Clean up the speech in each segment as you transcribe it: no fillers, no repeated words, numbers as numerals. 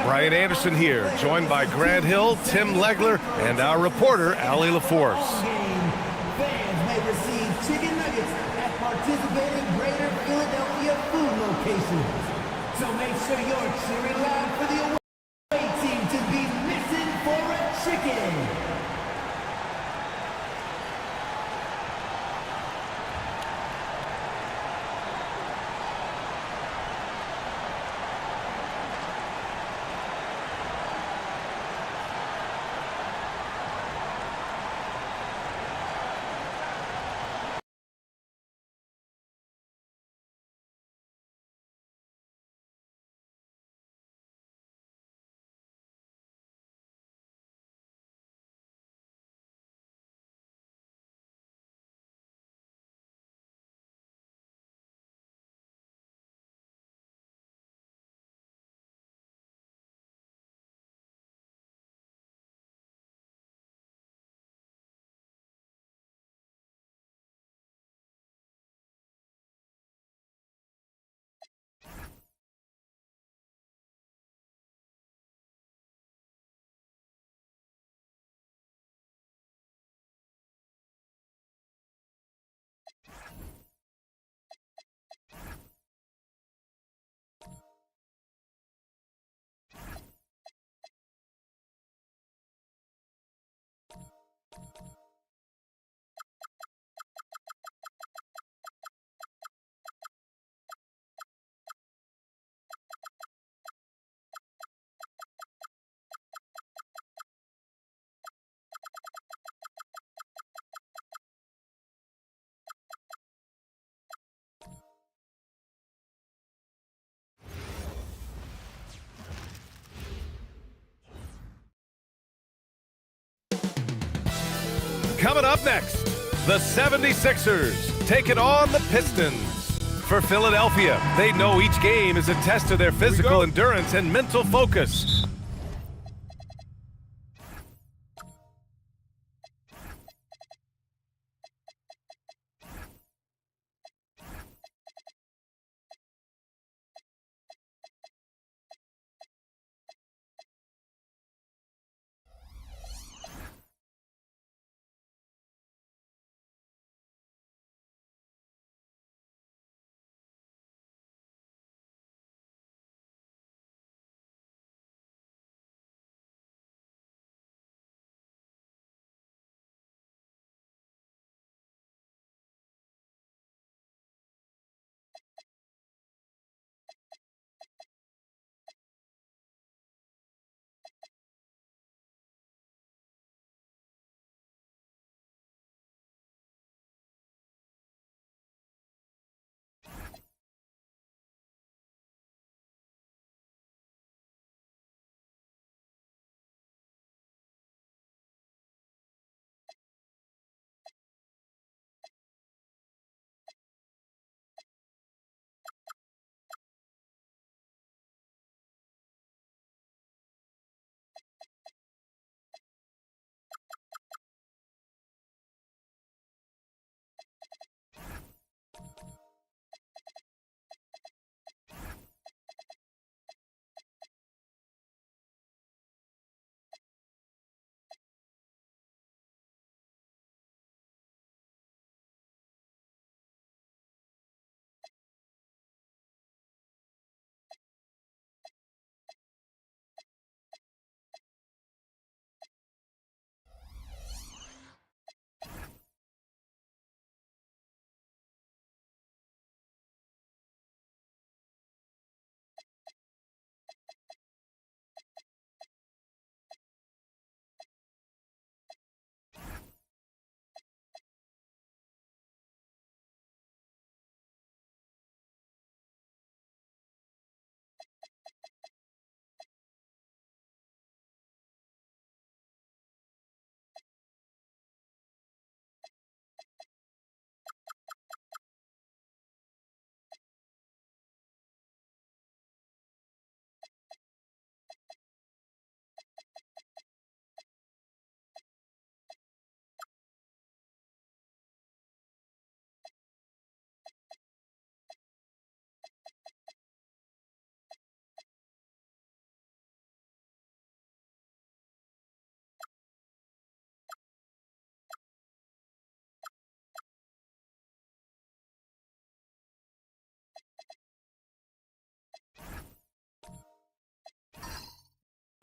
Brian Anderson here, joined by Grant Hill, Tim Legler, and our reporter, Allie LaForce. Fans may receive chicken nuggets at participating Greater Philadelphia food locations. So make sure you're cheering loud for the away team to be missing for a chicken. Coming up next, the 76ers taking on the Pistons. For Philadelphia, they know each game is a test of their physical endurance and mental focus.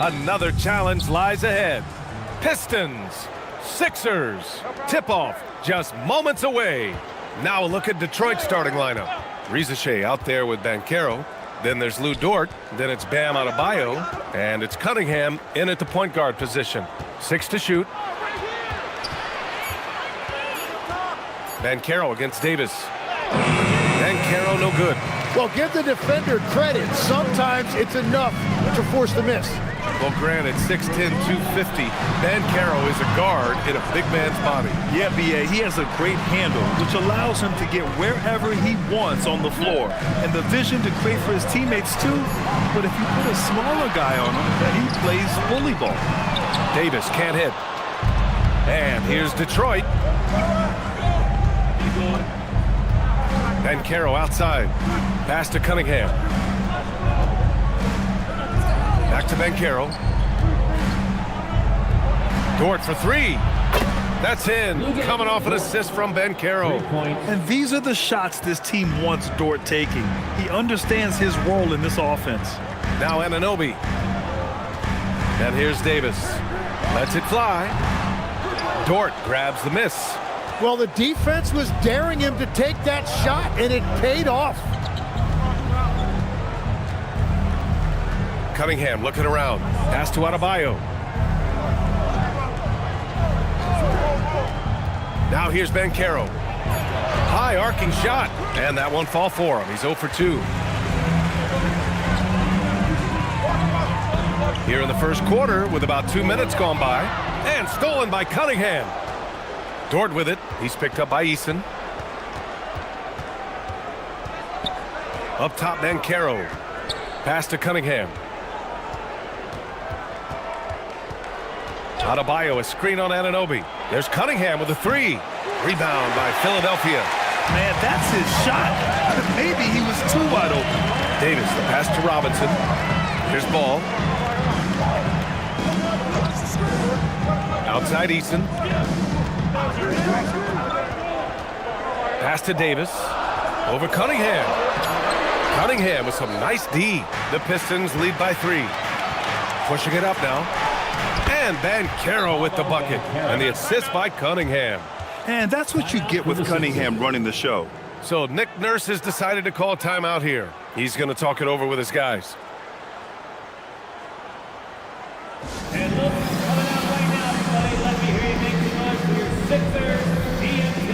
Another challenge lies ahead. Pistons, Sixers, tip-off just moments away. Now a look at Detroit's starting lineup. Rizachet out there with Banchero. Then there's Lou Dort. Then it's Bam Adebayo. And it's Cunningham in at the point guard position. 6 to shoot. Banchero against Davis. Banchero no good. Well, give the defender credit. Sometimes it's enough to force the miss. Well, granted, 6'10", 250. Banchero is a guard in a big man's body. Yeah, B.A., he has a great handle, which allows him to get wherever he wants on the floor. And the vision to create for his teammates, too. But if you put a smaller guy on him, then he plays bully ball. Davis can't hit. And here's Detroit. Banchero outside. Pass to Cunningham. Back to Banchero. Dort for 3. That's in. Coming off an assist from Banchero. And these are the shots this team wants Dort taking. He understands his role in this offense. Now Anunoby. And here's Davis. Lets it fly. Dort grabs the miss. Well, the defense was daring him to take that shot, and it paid off. Cunningham looking around. Pass to Adebayo. Now here's Banchero. High arcing shot. And that won't fall for him. He's 0 for 2. Here in the first quarter with about 2 minutes gone by. And stolen by Cunningham. Dort with it. He's picked up by Eason. Up top, Banchero. Pass to Cunningham. Adebayo, a screen on Anunoby. There's Cunningham with a 3. Rebound by Philadelphia. Man, that's his shot. Maybe he was too wide open. Davis, the pass to Robinson. Here's Ball. Outside Eason. Pass to Davis. Over Cunningham. Cunningham with some nice D. The Pistons lead by 3. Pushing it up now. And Banchero with the bucket. And the assist by Cunningham. And that's what you get with Cunningham running the show. So Nick Nurse has decided to call timeout here. He's going to talk it over with his guys. And look, coming out right now, everybody. Let me hear you make some noise for your Sixers TNT.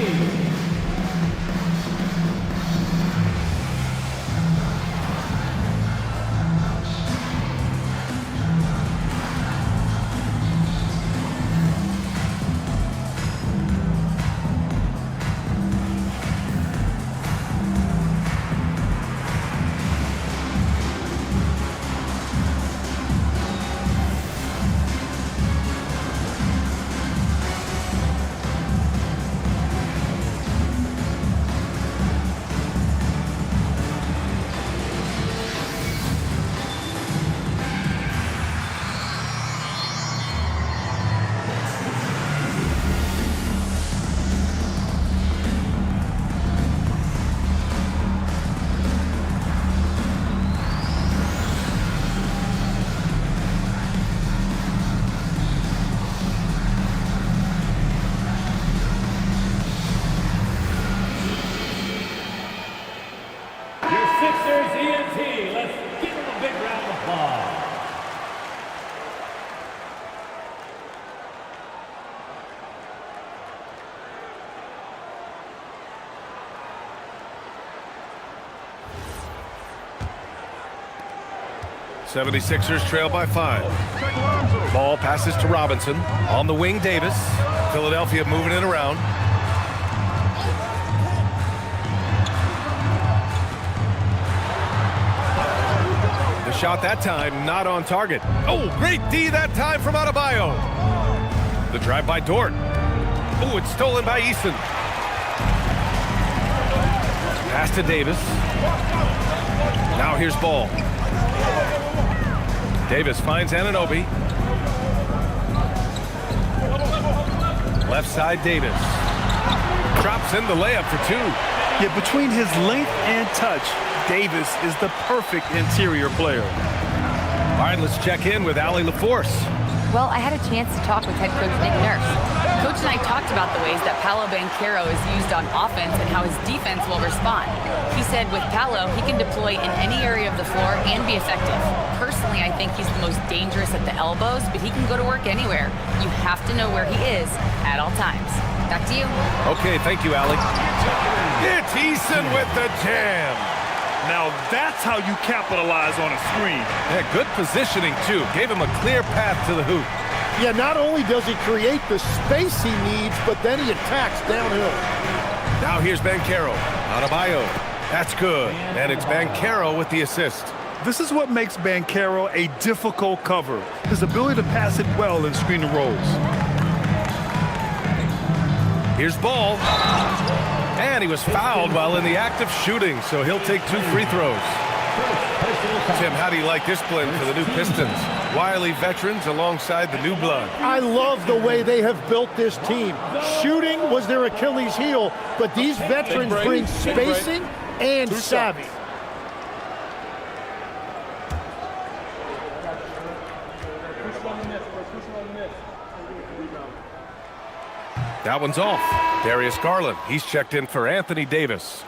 Sixers ENT. Let's give them a big round of applause. '76ers trail by 5. Ball passes to Robinson. On the wing, Davis. Philadelphia moving it around. The shot that time not on target. Oh, great D that time from Adebayo. The drive by Dort. Oh, it's stolen by Eason. Pass to Davis. Now here's Ball. Davis finds Anunoby. Left side, Davis. Drops in the layup for 2. Yet between his length and touch, Davis is the perfect interior player. All right, let's check in with Allie LaForce. Well, I had a chance to talk with head coach Nick Nurse. Coach and I talked about the ways that Paolo Banchero is used on offense and how his defense will respond. He said with Paolo, he can deploy in any area of the floor and be effective. Personally, I think he's the most dangerous at the elbows, but he can go to work anywhere. You have to know where he is at all times. Back to you. Okay, thank you, Allie. It's Eason with the jam. Now that's how you capitalize on a screen. Yeah, good positioning, too. Gave him a clear path to the hoop. Yeah, not only does he create the space he needs, but then he attacks downhill. Now here's Banchero. Adebayo. That's good. And it's Banchero with the assist. This is what makes Banchero a difficult cover. His ability to pass it well in screen and rolls. Here's Ball. And he was fouled while in the act of shooting, so he'll take 2 free throws. Tim, how do you like this blend for the new Pistons? Wily veterans alongside the new blood. I love the way they have built this team. Shooting was their Achilles heel, but these veterans bring spacing and savvy. That one's off. Darius Garland. He's checked in for Anthony Davis.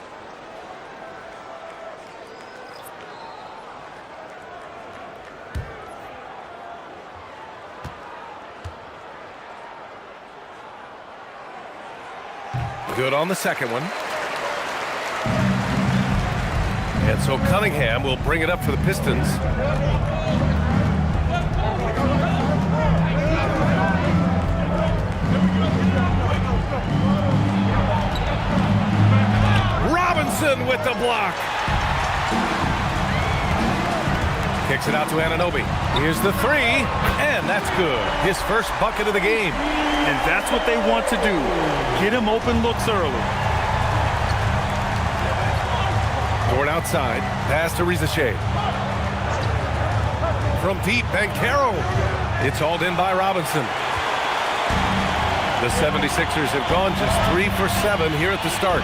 Good on the second one. And so Cunningham will bring it up for the Pistons. Robinson with the block. Kicks it out to Anunoby. Here's the 3, and that's good. His first bucket of the game. And that's what they want to do. Get him open looks early. Dort outside. Pass to Rizachet. From deep, Banchero. It's hauled in by Robinson. The 76ers have gone just 3 for 7 here at the start.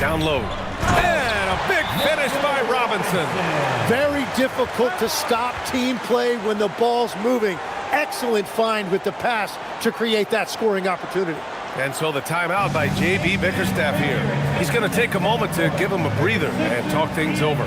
Down low. And a big finish by Robinson. Very difficult to stop team play when the ball's moving. Excellent find with the pass to create that scoring opportunity. And so the timeout by J.B. Bickerstaff here. He's going to take a moment to give him a breather and talk things over.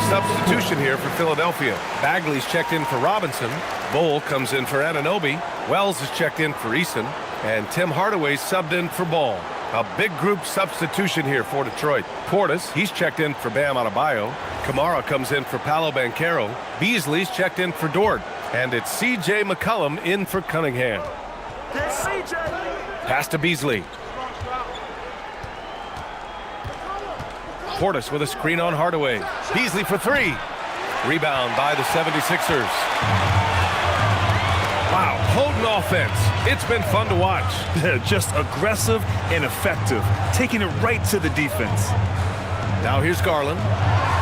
Substitution here for Philadelphia. Bagley's checked in for Robinson. Bol comes in for Anunoby. Wells is checked in for Eason. And Tim Hardaway's subbed in for Ball. A big group substitution here for Detroit. Portis, he's checked in for Bam Adebayo. Kamara comes in for Paolo Banchero. Beasley's checked in for Dort. And it's C.J. McCollum in for Cunningham. Pass to Beasley. Portis with a screen on Hardaway. Beasley for 3. Rebound by the 76ers. Wow, potent offense. It's been fun to watch. Just aggressive and effective, taking it right to the defense. Now here's Garland.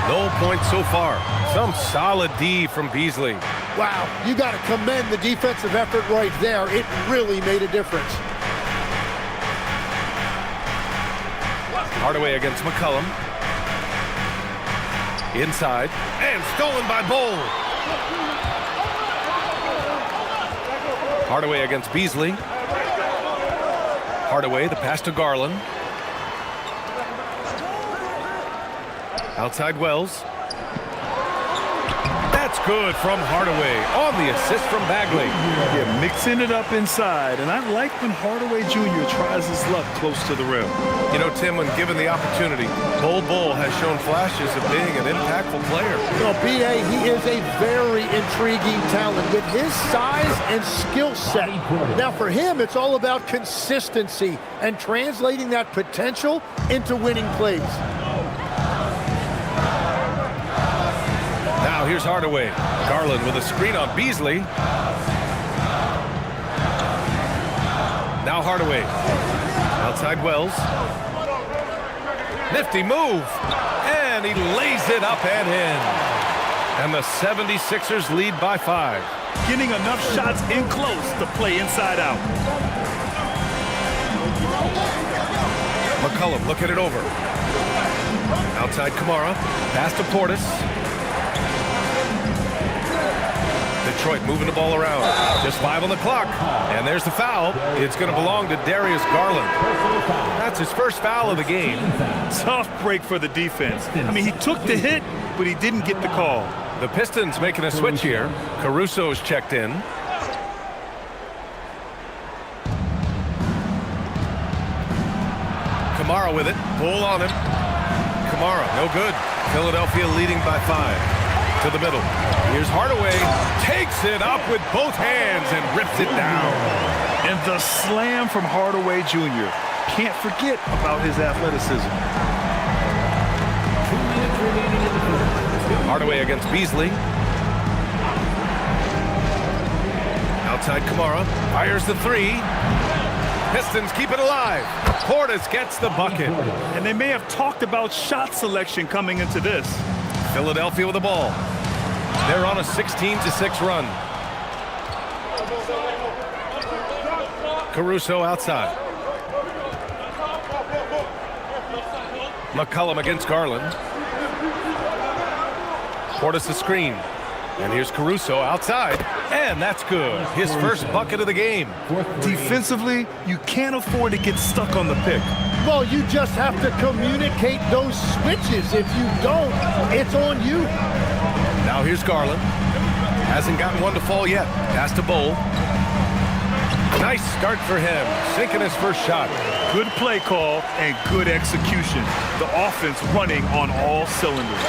No points so far. Some solid D from Beasley. Wow, you got to commend the defensive effort right there. It really made a difference. Hardaway against McCollum. Inside, and stolen by Bol. Hardaway against Beasley. Hardaway, the pass to Garland. Outside Wells. That's good from Hardaway on the assist from Bagley. Yeah, mixing it up inside. And I like when Hardaway Jr. tries his luck close to the rim. You know, Tim, when given the opportunity, Bol Bol has shown flashes of being an impactful player. No, B.A., he is a very intriguing talent with his size and skill set. Now, for him, it's all about consistency and translating that potential into winning plays. Now here's Hardaway. Garland with a screen on Beasley. Now Hardaway. Outside Wells. Nifty move. And he lays it up and in. And the 76ers lead by 5. Getting enough shots in close to play inside out. McCollum looking it over. Outside Kamara. Pass to Portis. Detroit moving the ball around. Just 5 on the clock. And there's the foul. It's going to belong to Darius Garland. That's his first foul of the game. Tough break for the defense. I mean, he took the hit, but he didn't get the call. The Pistons making a switch here. Caruso's checked in. Kamara with it. Pull on him. Kamara, no good. Philadelphia leading by 5. To the middle. Here's Hardaway. Takes it up with both hands and rips it down. And the slam from Hardaway Jr. Can't forget about his athleticism. 2 minutes remaining in the first. Hardaway against Beasley. Outside Kamara. Fires the 3. Pistons keep it alive. Portis gets the bucket. And they may have talked about shot selection coming into this. Philadelphia with the ball. They're on a 16-6 run. Caruso outside. McCollum against Garland. Portis the screen. And here's Caruso outside. And that's good. His first bucket of the game. Defensively, you can't afford to get stuck on the pick. Well, you just have to communicate those switches. If you don't, it's on you. Now here's Garland. Hasn't gotten one to fall yet. Pass to Bol. Nice start for him. Sinking his first shot. Good play call and good execution. The offense running on all cylinders.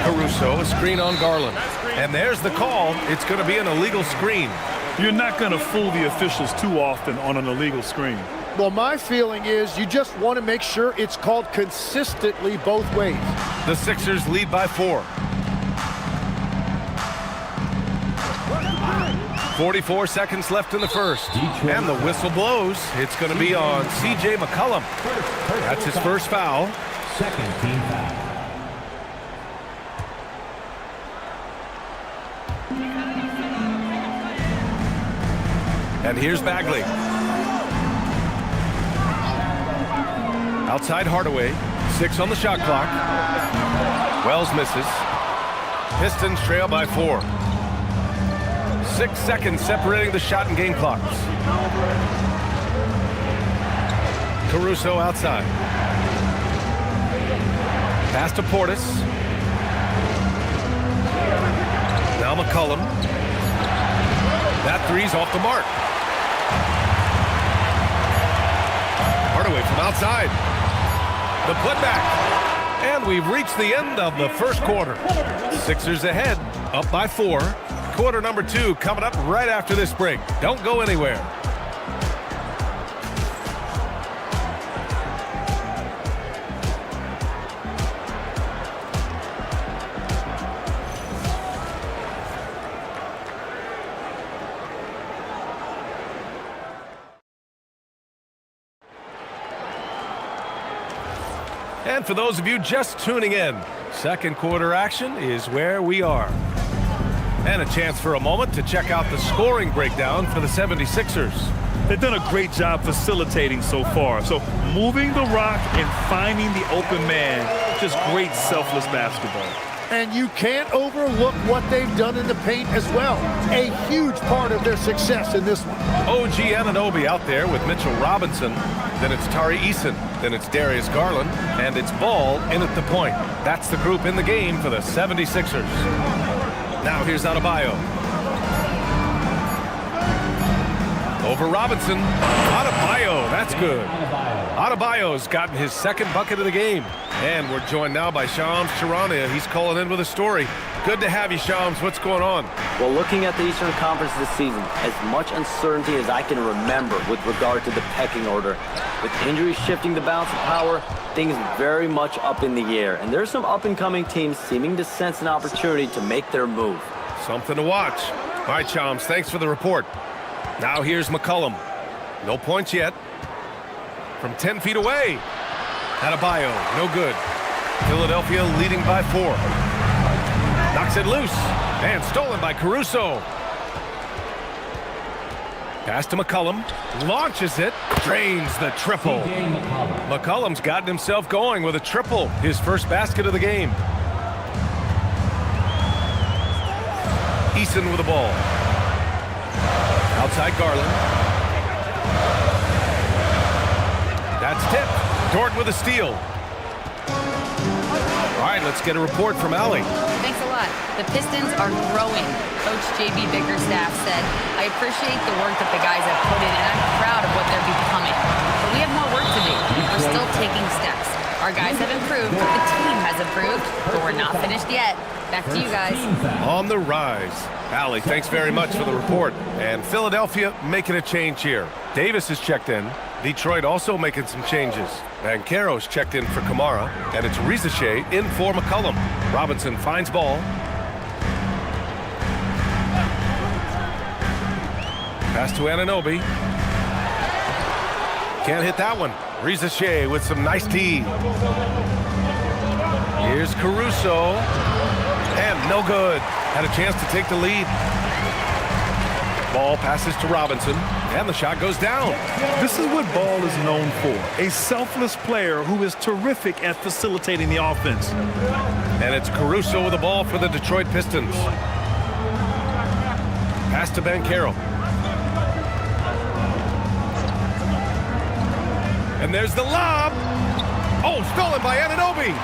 Caruso, a screen on Garland. And there's the call. It's going to be an illegal screen. You're not going to fool the officials too often on an illegal screen. Well, my feeling is you just want to make sure it's called consistently both ways. The Sixers lead by 4. 44 seconds left in the first. And the whistle blows. It's going to be on C.J. McCollum. That's his first foul. Second team foul. And here's Bagley. Outside Hardaway. 6 on the shot clock. Wells misses. Pistons trail by 4. 6 seconds separating the shot and game clocks. Caruso outside. Pass to Portis. Now McCollum. That three's off the mark. Hardaway from outside. The putback. And we've reached the end of the first quarter. Sixers ahead, up by 4. Quarter number 2 coming up right after this break. Don't go anywhere. And for those of you just tuning in, second quarter action is where we are. And a chance for a moment to check out the scoring breakdown for the 76ers. They've done a great job facilitating so far. So moving the rock and finding the open man, just great selfless basketball. And you can't overlook what they've done in the paint as well. A huge part of their success in this one. OG Anunoby out there with Mitchell Robinson. Then it's Tari Eason. Then it's Darius Garland. And it's Ball in at the point. That's the group in the game for the 76ers. Now here's Adebayo. Over Robinson. Adebayo, that's good. Adebayo's gotten his second bucket of the game. And we're joined now by Shams Charania. He's calling in with a story. Good to have you, Shams. What's going on? Well, looking at the Eastern Conference this season, as much uncertainty as I can remember with regard to the pecking order. With injuries shifting the balance of power, things very much up in the air. And there's some up-and-coming teams seeming to sense an opportunity to make their move. Something to watch. All right, Shams, thanks for the report. Now here's McCollum. No points yet. From 10 feet away. Adebayo, no good. Philadelphia leading by 4. Knocks it loose. And stolen by Caruso. Pass to McCollum. Launches it. Drains the triple. McCollum's gotten himself going with a triple. His first basket of the game. Eason with the ball. Outside Garland. That's tipped. Dort with a steal. All right, let's get a report from Allie. Thanks a lot. The Pistons are growing. Coach J.B. Bickerstaff said, I appreciate the work that the guys have put in, and I'm proud of what they're becoming. But we have more work to do. We're still taking steps. Our guys have improved, the team has improved, but we're not finished yet. Back to you guys. On the rise. Allie, thanks very much for the report. And Philadelphia making a change here. Davis is checked in. Detroit also making some changes. Banchero's checked in for Kamara. And it's Rizachet in for McCollum. Robinson finds ball. Pass to Anunoby. Can't hit that one. Rizachet with some nice D. Here's Caruso. And no good. Had a chance to take the lead. Ball passes to Robinson. And the shot goes down. This is what Ball is known for. A selfless player who is terrific at facilitating the offense. And it's Caruso with the ball for the Detroit Pistons. Pass to Banchero. And there's the lob. Oh, stolen by Anunoby.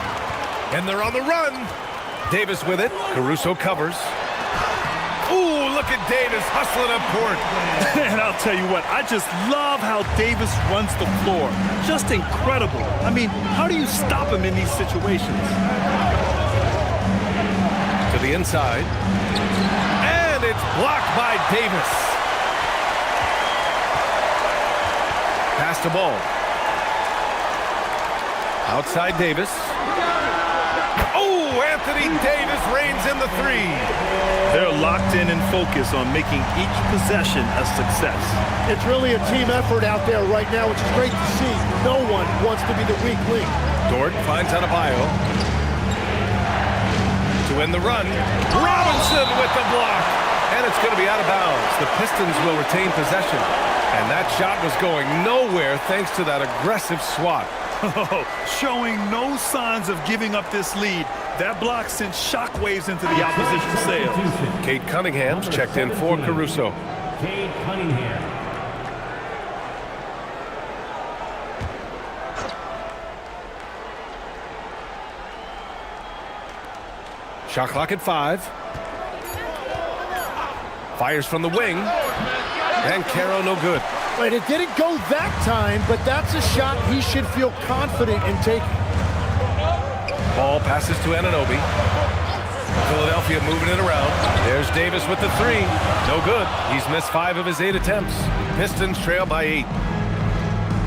And they're on the run. Davis with it. Caruso covers. Ooh, look at Davis hustling up court. And I'll tell you what, I just love how Davis runs the floor. Just incredible. I mean, how do you stop him in these situations? To the inside. And it's blocked by Davis. Pass the ball. Outside Davis. Oh, Anthony Davis reigns in the 3. They're locked in and focused on making each possession a success. It's really a team effort out there right now, which is great to see. No one wants to be the weak link. Dort finds Adebayo. To win the run. Robinson with the block. And it's going to be out of bounds. The Pistons will retain possession. And that shot was going nowhere thanks to that aggressive swat. Showing no signs of giving up this lead. That block sent shockwaves into the opposition sails. Cade Cunningham's checked in for Caruso. Cade Cunningham. Shot clock at 5. Fires from the wing. And Caro no good. Right, it didn't go that time, but that's a shot he should feel confident in taking. Ball passes to Anunoby. Philadelphia moving it around. There's Davis with the 3. No good. He's missed 5 of his 8 attempts. Pistons trail by 8.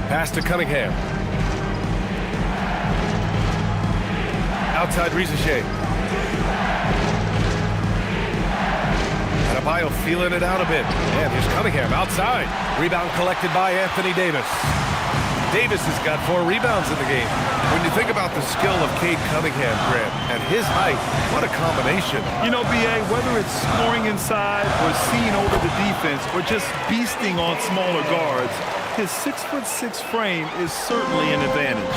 Pass to Cunningham. Outside Rizachet. Adebayo feeling it out a bit. And here's Cunningham outside. Rebound collected by Anthony Davis. Davis has got 4 rebounds in the game. When you think about the skill of Cade Cunningham, Grant, and his height, what a combination. You know, B.A., whether it's scoring inside or seeing over the defense or just beasting on smaller guards, his 6'6" frame is certainly an advantage.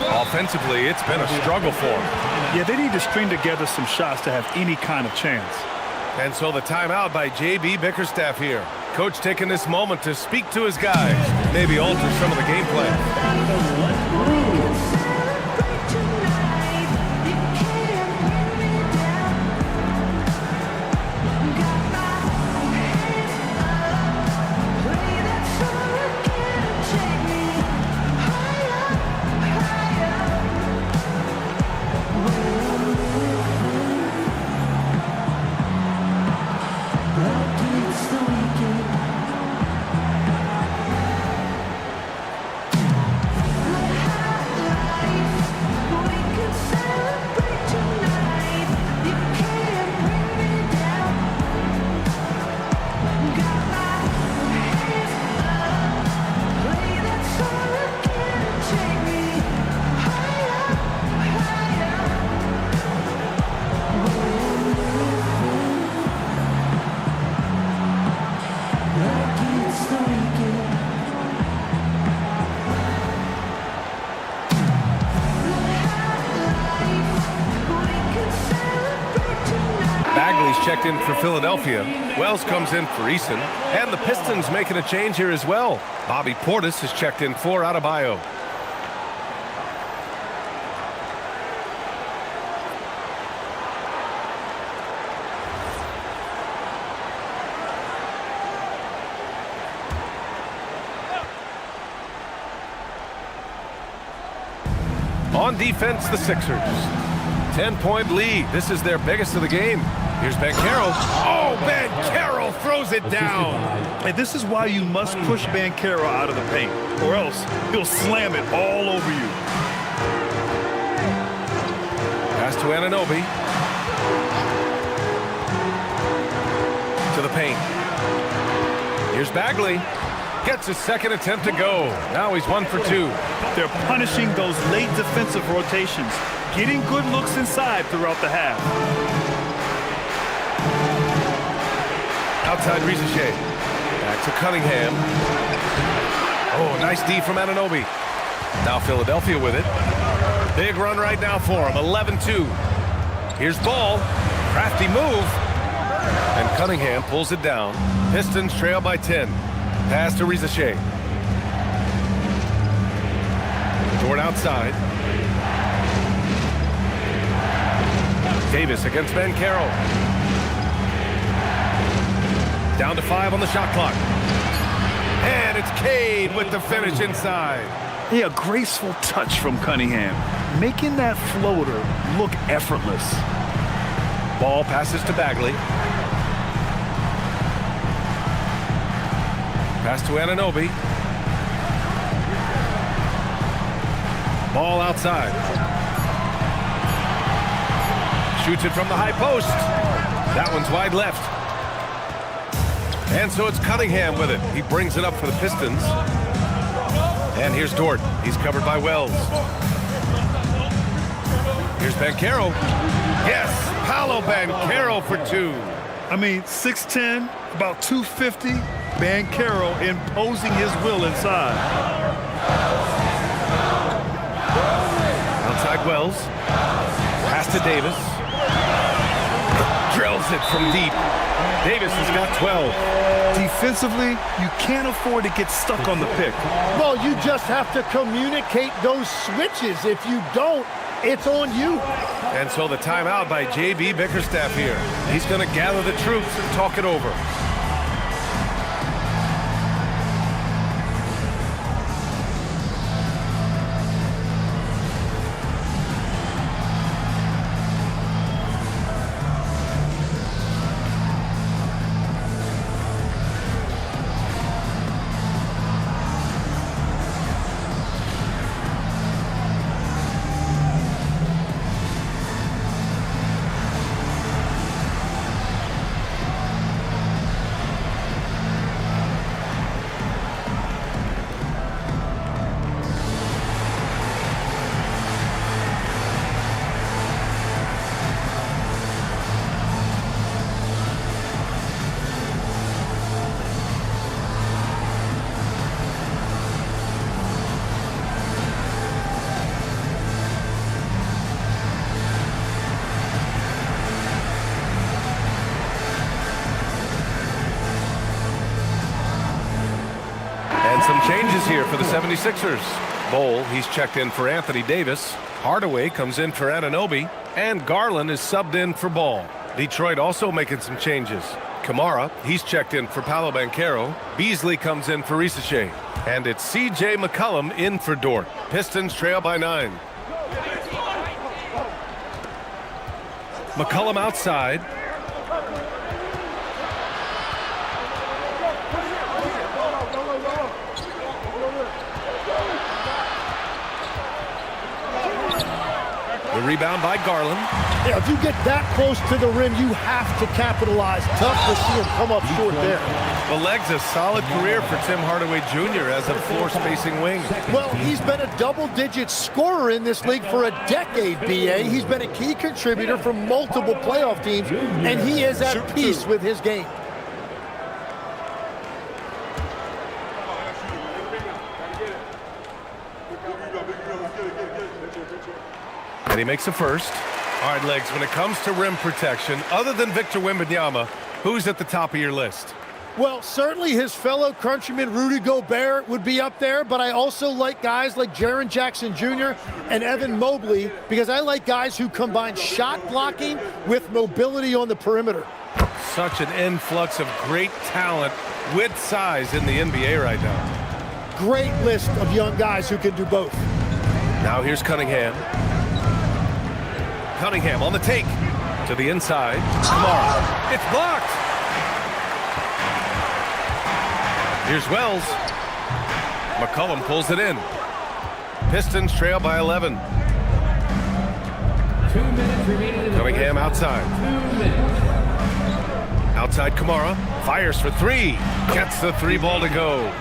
Offensively, it's been a struggle for them. Yeah, they need to string together some shots to have any kind of chance. And so the timeout by J.B. Bickerstaff here. Coach taking this moment to speak to his guys, maybe alter some of the game plan. Bagley's checked in for Philadelphia. Wells comes in for Eason. And the Pistons making a change here as well. Bobby Portis is checked in for Adebayo. On defense, the Sixers. 10-point lead. This is their biggest of the game. Here's Banchero. Oh, Banchero throws it down. And this is why you must push Banchero out of the paint, or else he'll slam it all over you. Pass to Anunoby. To the paint. Here's Bagley. Gets his second attempt to go. Now he's 1 for 2. They're punishing those late defensive rotations, getting good looks inside throughout the half. Outside Rizichet. Back to Cunningham. Oh, nice D from Anunoby. Now Philadelphia with it. Big run right now for him. 11-2. Here's Ball. Crafty move. And Cunningham pulls it down. Pistons trail by 10. Pass to Rizichet. Dort outside. Davis against Banchero. Down to 5 on the shot clock. And it's Cade with the finish inside. Yeah, graceful touch from Cunningham, making that floater look effortless. Ball passes to Bagley. Pass to Anunoby. Ball outside. Shoots it from the high post. That one's wide left. And so it's Cunningham with it. He brings it up for the Pistons. And here's Dort. He's covered by Wells. Here's Banchero. Yes, Paolo Banchero for 2. I mean, 6'10", about 250. Banchero imposing his will inside. Outside Wells. Pass to Davis. Drills it from deep. Davis has got 12. Defensively, you can't afford to get stuck on the pick. Well, you just have to communicate those switches. If you don't, it's on you. And so the timeout by J.B. Bickerstaff here. He's going to gather the troops and talk it over. Some changes here for the 76ers. Bowl, he's checked in for Anthony Davis. Hardaway comes in for Anunoby. And Garland is subbed in for Ball. Detroit also making some changes. Kamara, he's checked in for Paolo Banchero. Beasley comes in for Risache. And it's C.J. McCollum in for Dort. Pistons trail by 9. McCollum outside. The rebound by Garland. Yeah, if you get that close to the rim, you have to capitalize. Tough to see him come up short there. The leg's a solid career for Tim Hardaway Jr. as a floor-spacing wing. Well, he's been a double-digit scorer in this league for a decade, B.A. He's been a key contributor for multiple playoff teams, and he is at peace with his game. And he makes a first. All right, Legs, when it comes to rim protection, other than Victor Wembanyama, who's at the top of your list? Well, certainly his fellow countryman Rudy Gobert would be up there, but I also like guys like Jaren Jackson Jr. and Evan Mobley because I like guys who combine shot blocking with mobility on the perimeter. Such an influx of great talent with size in the NBA right now. Great list of young guys who can do both. Now here's Cunningham. Cunningham on the take. To the inside. Kamara. It's blocked. Here's Wells. McCollum pulls it in. Pistons trail by 11. 2 minutes remaining. Cunningham outside. 2 minutes. Outside Kamara. Fires for 3. Gets the 3 ball to go.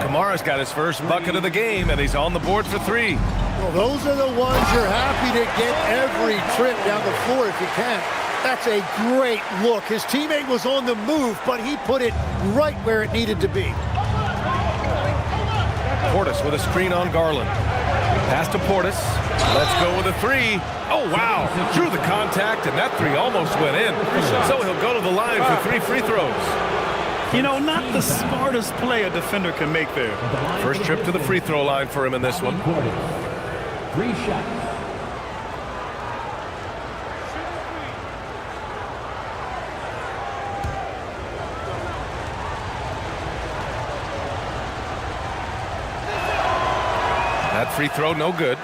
Kamara's got his first bucket of the game, and he's on the board for 3. Well, those are the ones you're happy to get every trip down the floor if you can. That's a great look. His teammate was on the move, but he put it right where it needed to be. Portis with a screen on Garland. Pass to Portis. Let's go with a 3. Oh, wow. Drew the contact, and that 3 almost went in. So he'll go to the line for 3 free throws. You know, not the smartest play a defender can make there. First trip to the free throw line for him in this one. 3 shots. That free throw, no good.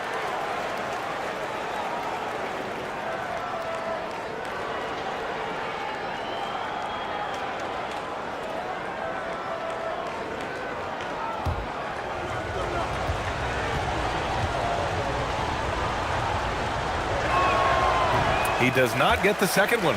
He does not get the second one.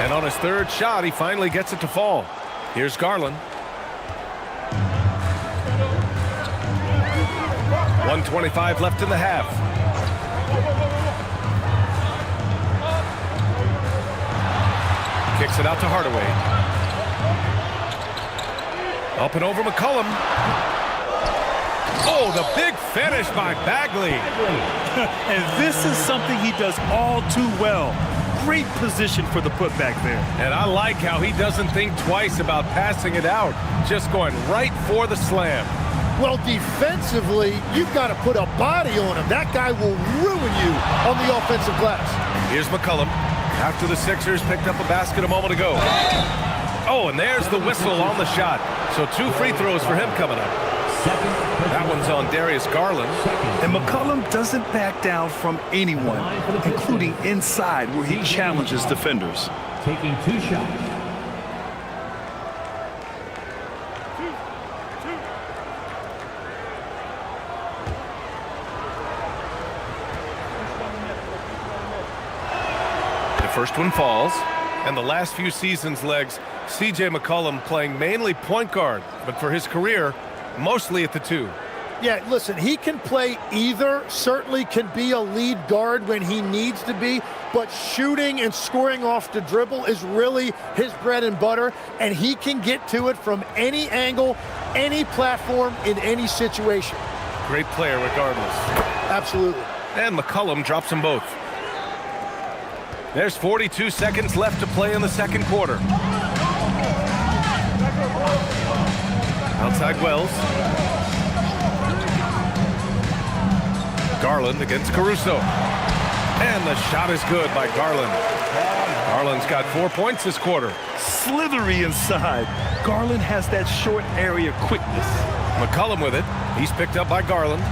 And on his third shot, he finally gets it to fall. Here's Garland. 1:25 left in the half. Kicks it out to Hardaway. Up and over McCollum. Oh, the big finish by Bagley. And this is something he does all too well. Great position for the putback there. And I like how he doesn't think twice about passing it out. Just going right for the slam. Well, defensively, you've got to put a body on him. That guy will ruin you on the offensive glass. Here's McCollum. After the Sixers picked up a basket a moment ago. Oh, and there's the whistle on the shot. So 2 free throws for him coming up. That one's on Darius Garland. And McCollum doesn't back down from anyone, including inside where he challenges defenders. Taking 2 shots. First one falls, and the last few seasons' legs, C.J. McCollum playing mainly point guard, but for his career, mostly at the 2. Yeah, listen, he can play either, certainly can be a lead guard when he needs to be, but shooting and scoring off the dribble is really his bread and butter, and he can get to it from any angle, any platform, in any situation. great player regardless. Absolutely. And McCollum drops them both. There's 42 seconds left to play in the second quarter. Outside Wells. Garland against Caruso. And the shot is good by Garland. Garland's got 4 points this quarter. Slithery inside. Garland has that short area quickness. McCollum with it. He's picked up by Garland.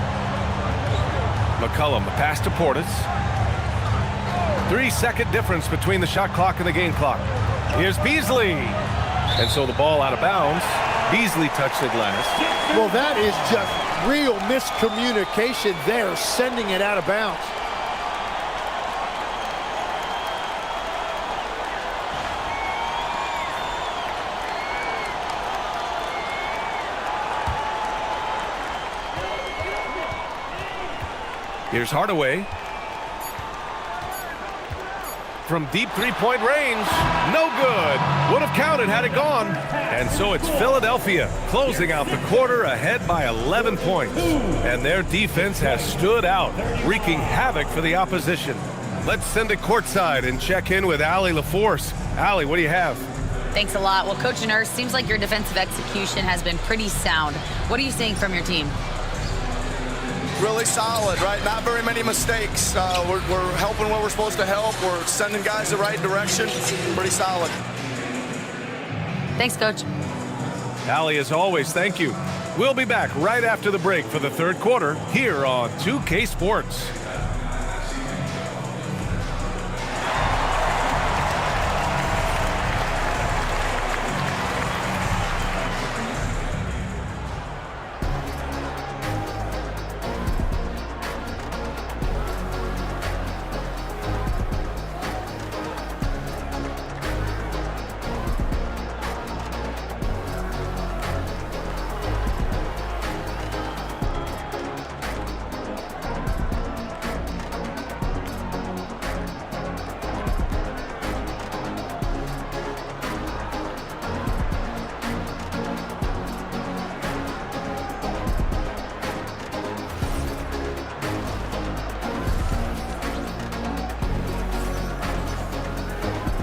McCollum, the pass to Portis. 3-second difference between the shot clock and the game clock. Here's Beasley. And so the ball out of bounds. Beasley touched it last. Well, that is just real miscommunication there, sending it out of bounds. Here's Hardaway. From deep three-point range. No good. Would have counted had it gone. And so it's Philadelphia closing out the quarter ahead by 11 points. And their defense has stood out, wreaking havoc for the opposition. Let's send it courtside and check in with Allie LaForce. Allie, what do you have? Thanks a lot. Well, Coach Nurse, seems like your defensive execution has been pretty sound. What are you seeing from your team? Really solid, right? Not very many mistakes. We're helping what we're supposed to help. We're sending guys the right direction. Pretty solid. Thanks, Coach. Allie, as always, thank you. We'll be back right after the break for the third quarter here on 2K Sports.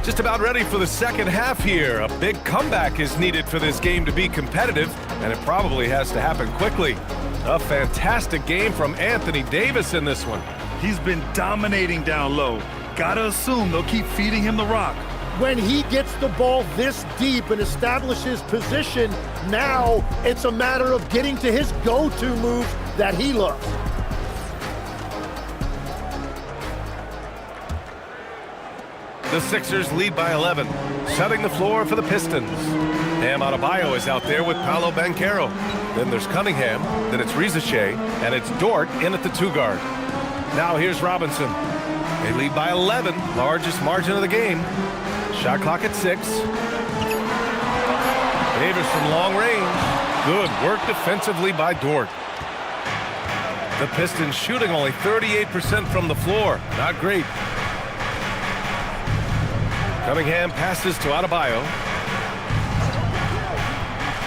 Just about ready for the second half here. A big comeback is needed for this game to be competitive, and it probably has to happen quickly. A fantastic game from Anthony Davis in this one. He's been dominating down low. Gotta assume they'll keep feeding him the rock. When he gets the ball this deep and establishes position, now it's a matter of getting to his go-to moves that he loves. The Sixers lead by 11, setting the floor for the Pistons. Bam Adebayo is out there with Paolo Banchero. Then there's Cunningham, then it's Rizachet, and it's Dort in at the 2-guard. Now here's Robinson. They lead by 11, largest margin of the game. Shot clock at 6. Davis from long range. Good work defensively by Dort. The Pistons shooting only 38% from the floor. Not great. Cunningham passes to Adebayo.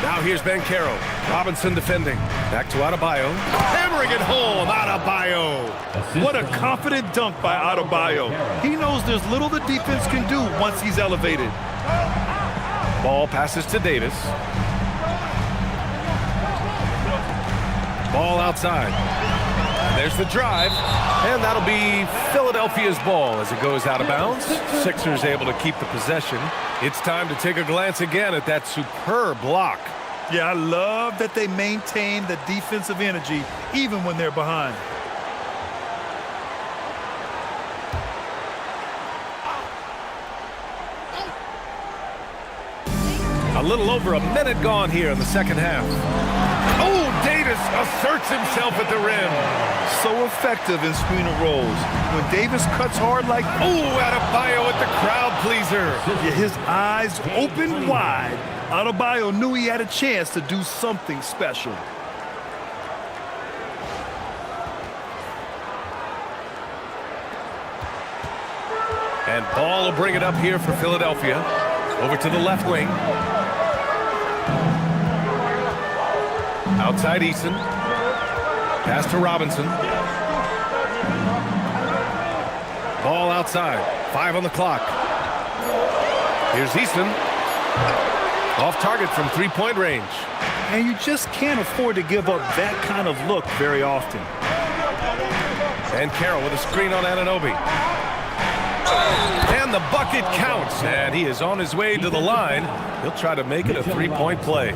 Now here's Banchero. Robinson defending. Back to Adebayo. Hammering it home, Adebayo. What a confident dunk by Adebayo. He knows there's little the defense can do once he's elevated. Ball passes to Davis. Ball outside. There's the drive, and that'll be Philadelphia's ball as it goes out of bounds. Sixers able to keep the possession. It's time to take a glance again at that superb block. Yeah, I love that they maintain the defensive energy even when they're behind. A little over a minute gone here in the second half. Oh, Davis asserts himself at the rim. So effective in screener rolls. When Davis cuts hard like... Oh, Adebayo with the crowd pleaser. Yeah, his eyes open wide. Adebayo knew he had a chance to do something special. And Ball will bring it up here for Philadelphia. Over to the left wing. Outside Eason. Pass to Robinson. Ball outside. 5 on the clock. Here's Easton. Off target from three-point range. And you just can't afford to give up that kind of look very often. And Carroll with a screen on Anunoby. And the bucket counts. And he is on his way to the line. He'll try to make it a three-point play.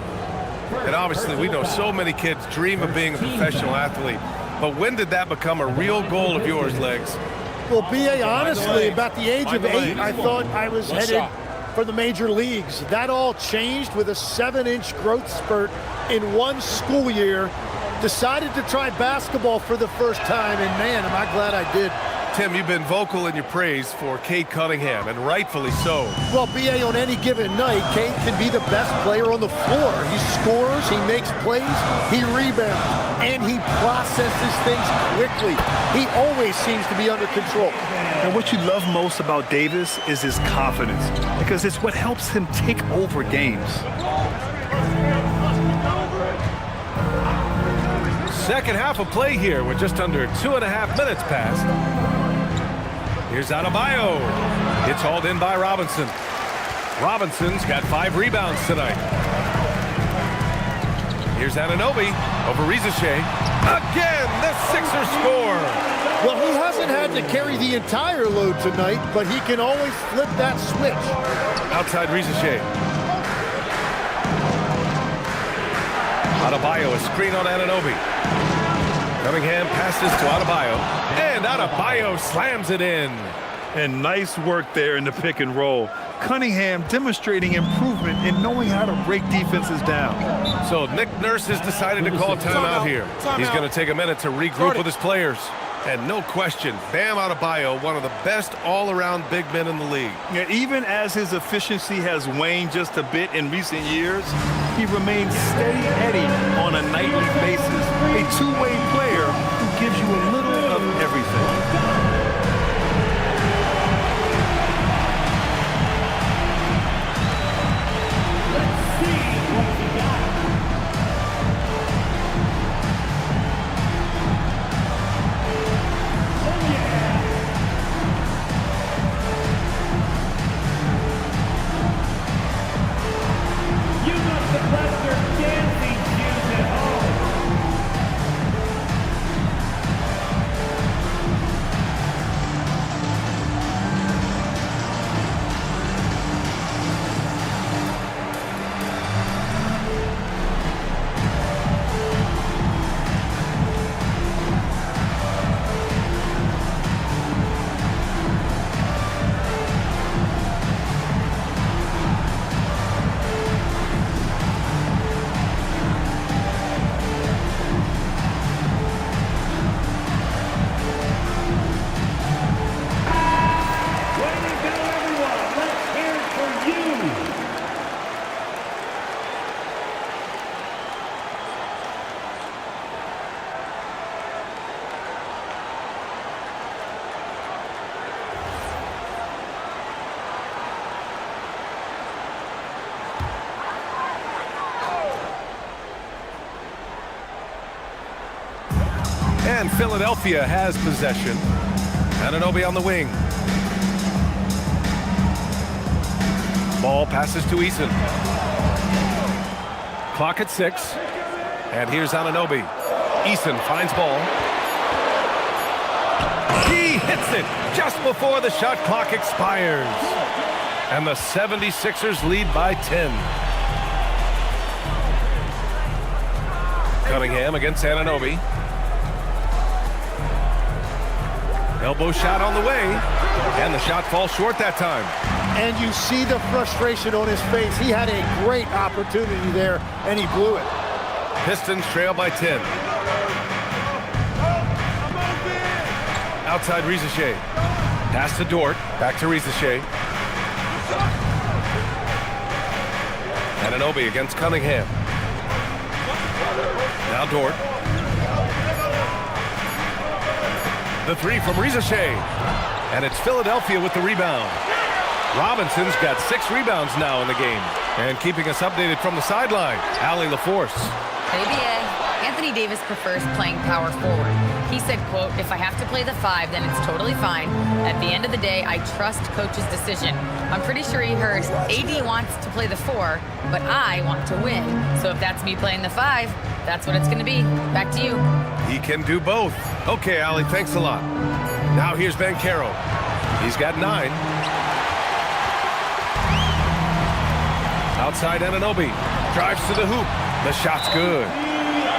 And obviously, we know so many kids dream of being a professional athlete. But when did that become a real goal of yours, Legs? Well, B.A., honestly, about the age of 8, I thought I was headed for the major leagues. That all changed with a 7-inch growth spurt in one school year. Decided to try basketball for the first time, and man, am I glad I did. Tim, you've been vocal in your praise for Cade Cunningham, and rightfully so. Well, B.A., on any given night, Cade can be the best player on the floor. He scores, he makes plays, he rebounds, and he processes things quickly. He always seems to be under control. And what you love most about Davis is his confidence, because it's what helps him take over games. Second half of play here with just under 2.5 minutes passed. Here's Adebayo. It's hauled in by Robinson. Robinson's got 5 rebounds tonight. Here's Anunoby over Rizachet. Again, the Sixers score. Well, he hasn't had to carry the entire load tonight, but he can always flip that switch. Outside Rizachet. Adebayo, a screen on Anunoby. Cunningham passes to Adebayo, and Adebayo slams it in. And nice work there in the pick and roll. Cunningham demonstrating improvement in knowing how to break defenses down. So Nick Nurse has decided to call timeout here. He's going to take a minute to regroup with his players. And no question, Bam Adebayo, one of the best all-around big men in the league. Yeah, even as his efficiency has waned just a bit in recent years, he remains steady Eddie on a nightly basis. A two-way player who gives you a little of everything. And Philadelphia has possession. Anunoby on the wing. Ball passes to Eason. Clock at 6. And here's Anunoby. Eason finds ball. He hits it just before the shot clock expires. And the 76ers lead by 10. Cunningham against Anunoby. Elbow shot on the way, and the shot falls short that time. And you see the frustration on his face. He had a great opportunity there, and he blew it. Pistons trail by 10. Outside Rizachet. Pass to Dort, back to Rizachet. Anunoby against Cunningham. Now Dort. The three from Rizachet. And it's Philadelphia with the rebound. Robinson's got 6 rebounds now in the game. And keeping us updated from the sideline, Allie LaForce. Hey, BA. Anthony Davis prefers playing power forward. He said, quote, "If I have to play the 5, then it's totally fine. At the end of the day, I trust coach's decision." I'm pretty sure he heard AD wants to play the 4, but I want to win. So if that's me playing the 5, that's what it's going to be. Back to you. He can do both. Okay, Allie, thanks a lot. Now here's Banchero. He's got 9. Outside Anunoby. Drives to the hoop. The shot's good.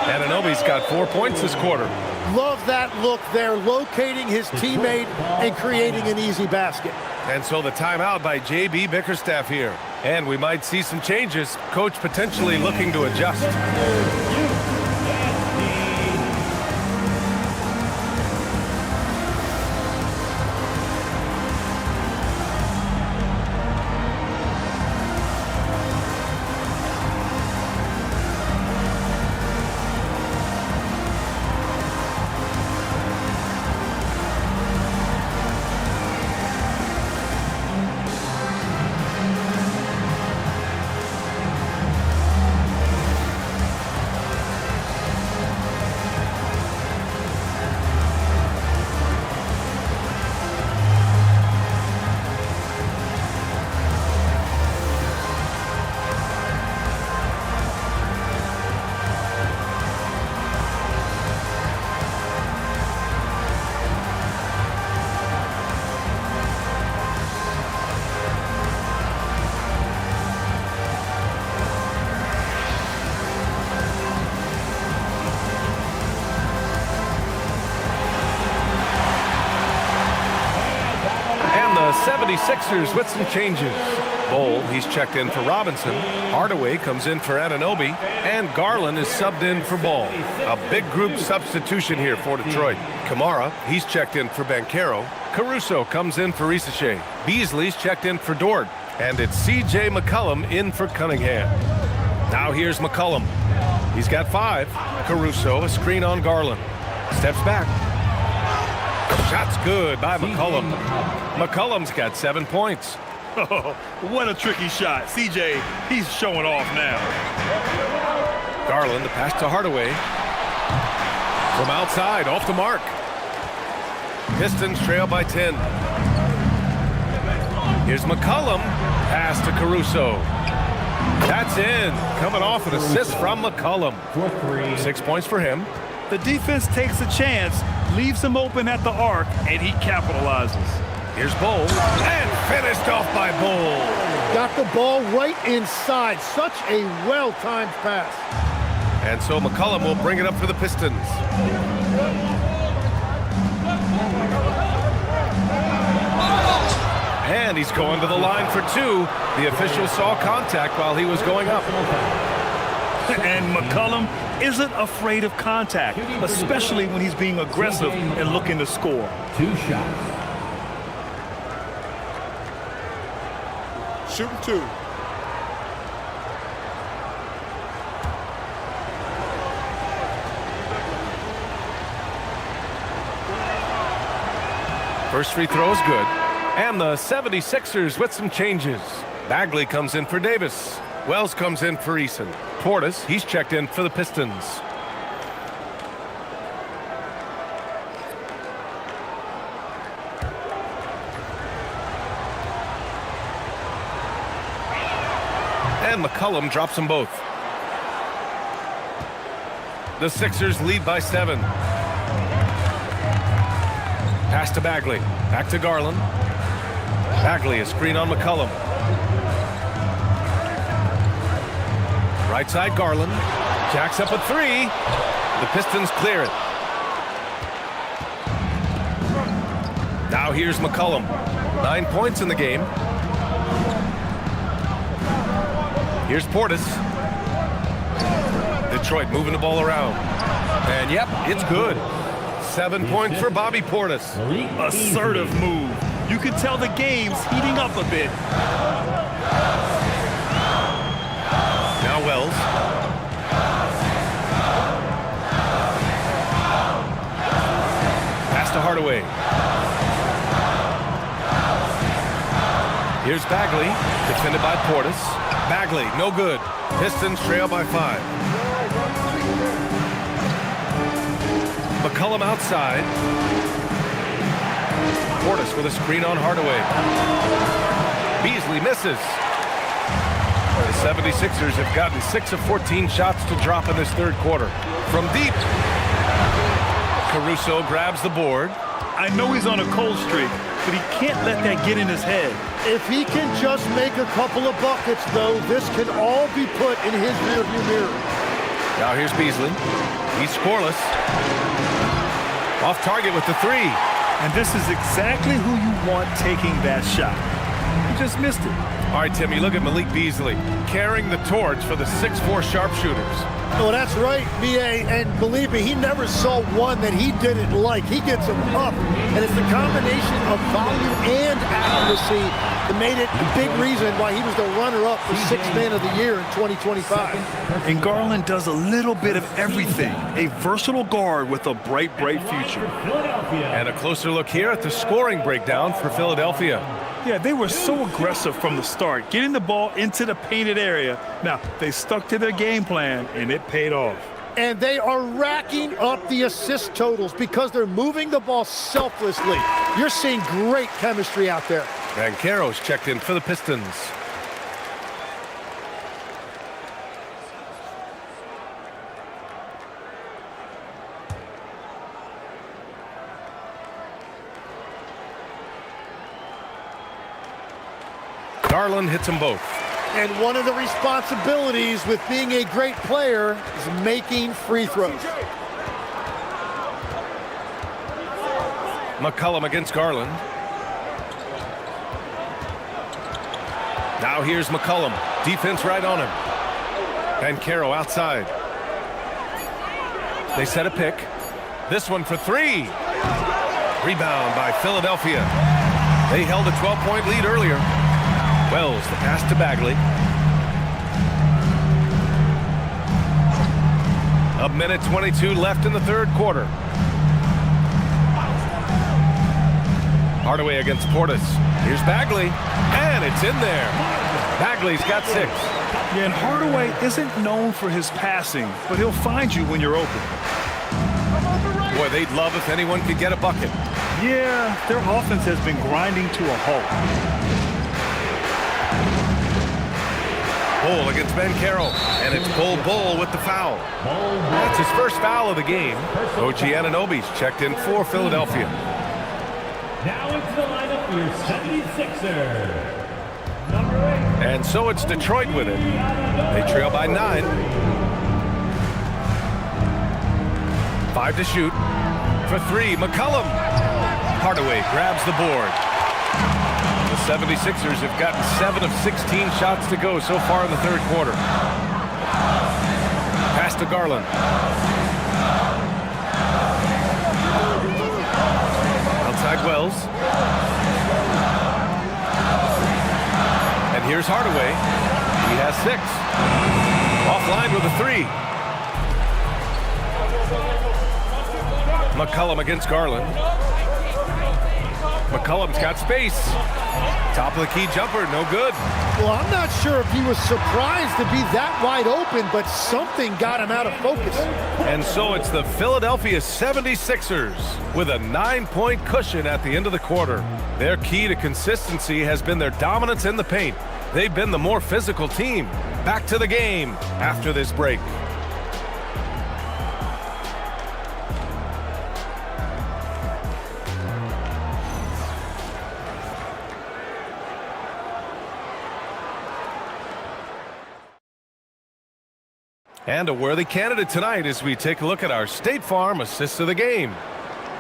Anunoby's got 4 points this quarter. Love that look there, locating his teammate and creating an easy basket. And so the timeout by J.B. Bickerstaff here. And we might see some changes. Coach potentially looking to adjust. And the 76ers with some changes. Bol, he's checked in for Robinson. Hardaway comes in for Anunoby. And Garland is subbed in for Ball. A big group substitution here for Detroit. Kamara, he's checked in for Banchero. Caruso comes in for Risache. Beasley's checked in for Dort. And it's C.J. McCollum in for Cunningham. Now here's McCollum. He's got 5. Caruso, a screen on Garland. Steps back. Shot's good by McCollum. McCollum's got 7 points. Oh, what a tricky shot. CJ, he's showing off now. Garland, the pass to Hardaway. From outside, off the mark. Pistons trail by 10. Here's McCollum. Pass to Caruso. That's in. Coming off an assist from McCollum. 6 points for him. The defense takes a chance, leaves him open at the arc, and he capitalizes. Here's Bol. And finished off by Bol. Got the ball right inside. Such a well-timed pass. And so McCollum will bring it up for the Pistons. And he's going to the line for 2. The official saw contact while he was going up. And McCollum isn't afraid of contact, especially when he's being aggressive and looking to score. 2 shots. Shooting 2. First free throw is good. And the 76ers with some changes. Bagley comes in for Davis. Wells comes in for Eason. Portis, he's checked in for the Pistons. And McCollum drops them both. The Sixers lead by 7. Pass to Bagley. Back to Garland. Bagley, a screen on McCollum. Right side, Garland. Jacks up a 3. The Pistons clear it. Now here's McCollum. 9 points in the game. Here's Portis. Detroit moving the ball around. And yep, it's good. 7 points for Bobby Portis. Assertive move. You can tell the game's heating up a bit. Now Wells. Pass to Hardaway. Here's Bagley, defended by Portis. Bagley, no good. Pistons trail by 5. McCollum outside. Portis with a screen on Hardaway. Beasley misses. The 76ers have gotten 6 of 14 shots to drop in this third quarter. From deep, Caruso grabs the board. I know he's on a cold streak, but he can't let that get in his head. If he can just make a couple of buckets, though, this can all be put in his rearview mirror. Now here's Beasley. He's scoreless. Off target with the 3. And this is exactly who you want taking that shot. He just missed it. All right, Tim, you look at Malik Beasley carrying the torch for the 6'4 sharpshooters. Oh, that's right, B.A., and believe me, he never saw one that he didn't like. He gets them up, and it's the combination of volume and accuracy that made it a big reason why he was the runner-up for Sixth Man of the Year in 2025. And Garland does a little bit of everything. A versatile guard with a bright, bright future. And a closer look here at the scoring breakdown for Philadelphia. Yeah, they were so aggressive from the start, getting the ball into the painted area. Now, they stuck to their game plan, and it paid off. And they are racking up the assist totals because they're moving the ball selflessly. You're seeing great chemistry out there. Banchero's checked in for the Pistons. Garland hits them both. And one of the responsibilities with being a great player is making free throws. McCollum against Garland. Now here's McCollum. Defense right on him. Banchero outside. They set a pick. This one for 3. Rebound by Philadelphia. They held a 12-point lead earlier. Wells, the pass to Bagley. A minute 22 left in the third quarter. Hardaway against Portis. Here's Bagley, and it's in there. Bagley's got 6. Yeah, and Hardaway isn't known for his passing, but he'll find you when you're open. Boy, they'd love if anyone could get a bucket. Yeah, their offense has been grinding to a halt. Bull against Banchero, and it's Bull with the foul. That's his first foul of the game. OG Anunoby's checked in for Philadelphia. Now into the lineup for your 76ers. Number 8. And so it's Detroit with it. They trail by 9. 5 to shoot. For 3, McCollum. Hardaway grabs the board. The 76ers have gotten 7 of 16 shots to go so far in the third quarter. Pass to Garland. Outside Wells. And here's Hardaway. He has 6. Offline with a 3. McCollum against Garland. McCollum's got space. Top of the key jumper, no good. Well, I'm not sure if he was surprised to be that wide open, but something got him out of focus. And so it's the Philadelphia 76ers with a 9-point cushion at the end of the quarter. Their key to consistency has been their dominance in the paint. They've been the more physical team. Back to the game after this break. And a worthy candidate tonight as we take a look at our State Farm Assist of the Game.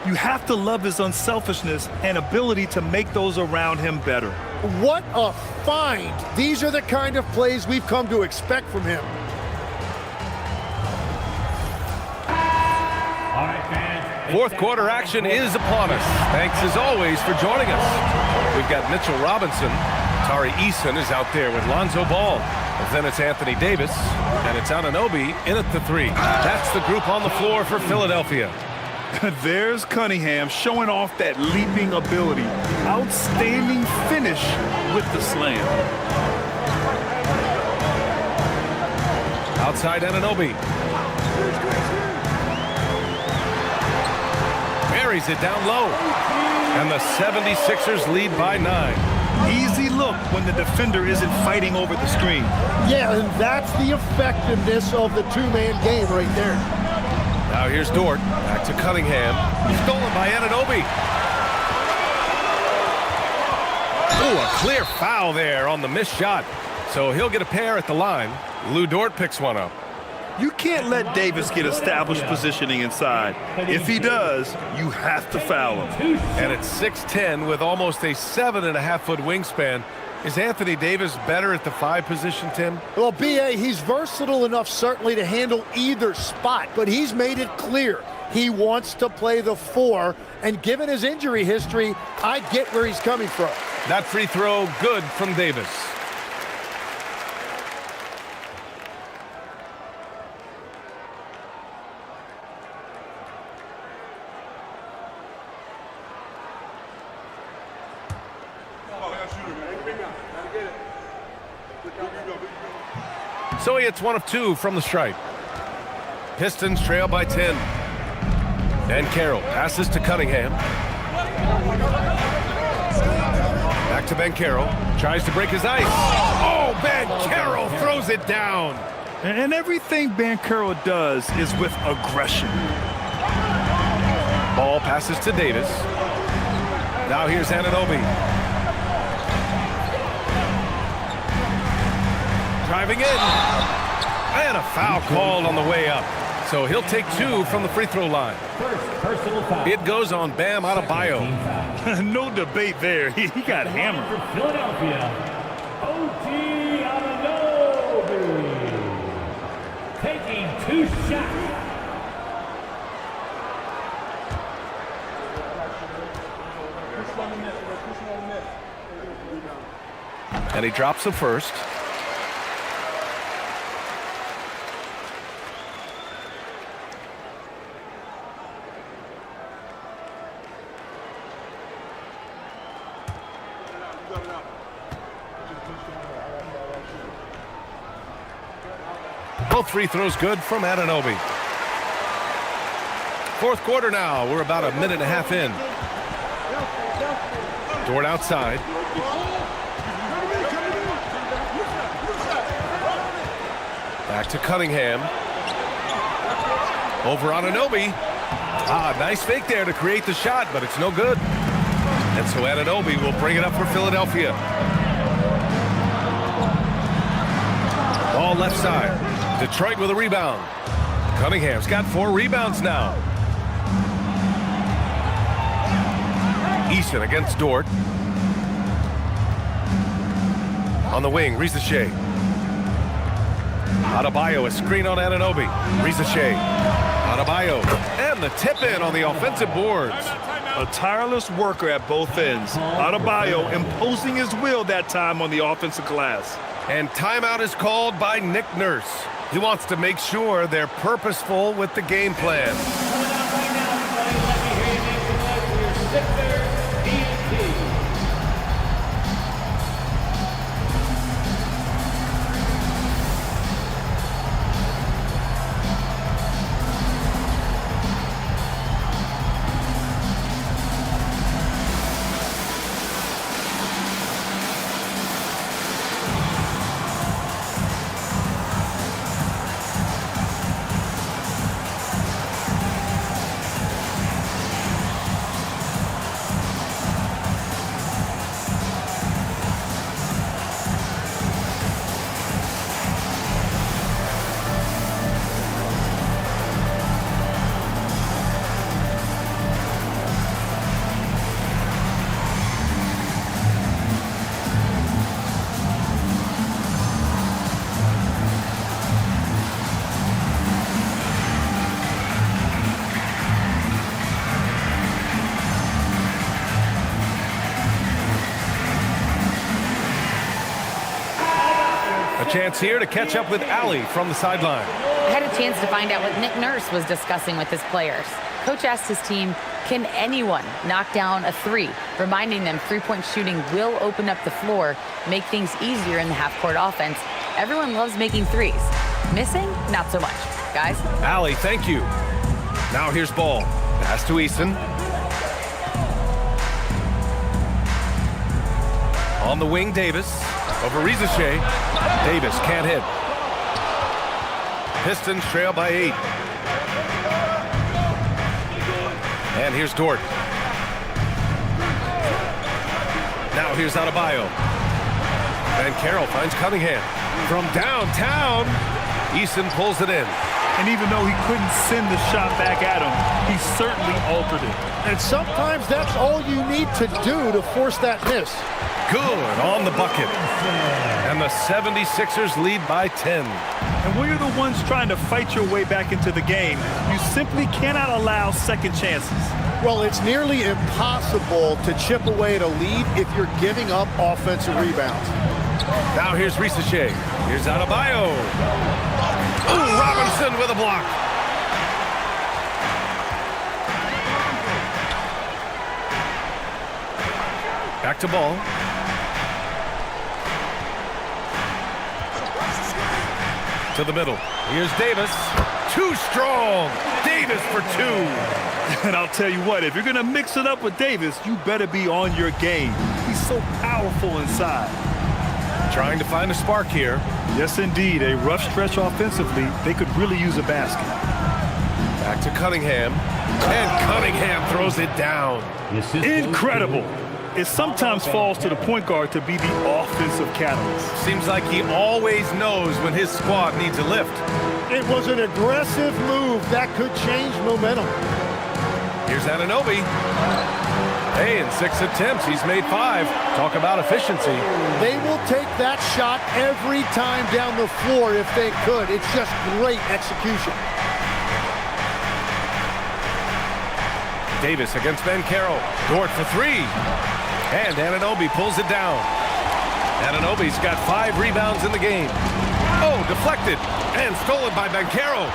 You have to love his unselfishness and ability to make those around him better. What a find. These are the kind of plays we've come to expect from him. All right, fans. Fourth quarter action is upon us. Thanks as always for joining us. We've got Mitchell Robinson. Tari Eason is out there with Lonzo Ball. Then it's Anthony Davis, and it's Anunoby in at the 3. That's the group on the floor for Philadelphia. There's Cunningham showing off that leaping ability. Outstanding finish with the slam. Outside Anunoby. buries it down low. And the 76ers lead by 9. Easy look when the defender isn't fighting over the screen. Yeah, and that's the effectiveness of the two-man game right there. Now here's Dort. Back to Cunningham. Stolen by Anunoby. Ooh, a clear foul there on the missed shot. So he'll get a pair at the line. Lou Dort picks one up. You can't let Davis get established positioning inside. If he does, you have to foul him. And at 6'10", with almost a 7.5-foot wingspan, is Anthony Davis better at the 5 position, Tim? Well, B.A., he's versatile enough certainly to handle either spot, but he's made it clear he wants to play the 4, and given his injury history, I get where he's coming from. That free throw good from Davis. So he hits 1 of 2 from the stripe. Pistons trail by 10. And Carroll passes to Cunningham. Back to Ben Carroll. Tries to break his ice. Oh, Ben Carroll throws it down. And everything Ben Carroll does is with aggression. Ball passes to Davis. Now here's Anunoby. Driving in. And a foul called on the way up. So he'll take 2 from the free throw line. It goes on Bam Adebayo. No debate there. He got hammered. For Philadelphia, OG Anunoby. Taking 2 shots. And he drops the first. Both free throws good from Anunoby. 4th quarter now. We're about a minute and a half in. Dort outside. Back to Cunningham. Over Anunoby. Nice fake there to create the shot, but it's no good. And so Anunoby will bring it up for Philadelphia. Ball left side. Detroit with a rebound. Cunningham's got 4 rebounds now. Eason against Dort. On the wing, Rizachet. Adebayo, a screen on Anunoby. Rizachet. Adebayo. And the tip in on the offensive boards. A tireless worker at both ends. Adebayo imposing his will that time on the offensive glass. And timeout is called by Nick Nurse. He wants to make sure they're purposeful with the game plan. Chance here to catch up with Allie from the sideline. I had a chance to find out what Nick Nurse was discussing with his players. Coach asked his team, can anyone knock down a 3? Reminding them 3-point shooting will open up the floor, make things easier in the half-court offense. Everyone loves making 3s. Missing? Not so much. Guys? Allie, thank you. Now here's Ball. Pass to Eason. On the wing, Davis. Over Rizachet. Davis can't hit. Pistons trail by 8. And here's Dort. Now here's Adebayo. And Carroll finds Cunningham. From downtown, Eason pulls it in. And even though he couldn't send the shot back at him, he certainly altered it. And sometimes that's all you need to do to force that miss. Good on the bucket. And the 76ers lead by 10. And when you're the ones trying to fight your way back into the game, you simply cannot allow second chances. Well, it's nearly impossible to chip away at a lead if you're giving up offensive rebounds. Now here's Rizachet. Here's Adebayo. Ooh, Robinson with a block. Back to Ball. To the middle. Here's Davis. Too strong. Davis for 2. And I'll tell you what, if you're going to mix it up with Davis, you better be on your game. He's so powerful inside. Trying to find a spark here. Yes, indeed. A rough stretch offensively. They could really use a basket. Back to Cunningham. And Cunningham throws it down. Incredible. It sometimes falls to the point guard to be the offensive catalyst. Seems like he always knows when his squad needs a lift. It was an aggressive move that could change momentum. Here's Anunoby. Hey, in 6 attempts, he's made 5. Talk about efficiency. They will take that shot every time down the floor if they could. It's just great execution. Davis against Banchero. Dort for 3. And Anunoby pulls it down. Anunoby's got 5 rebounds in the game. Oh, deflected and stolen by Banchero.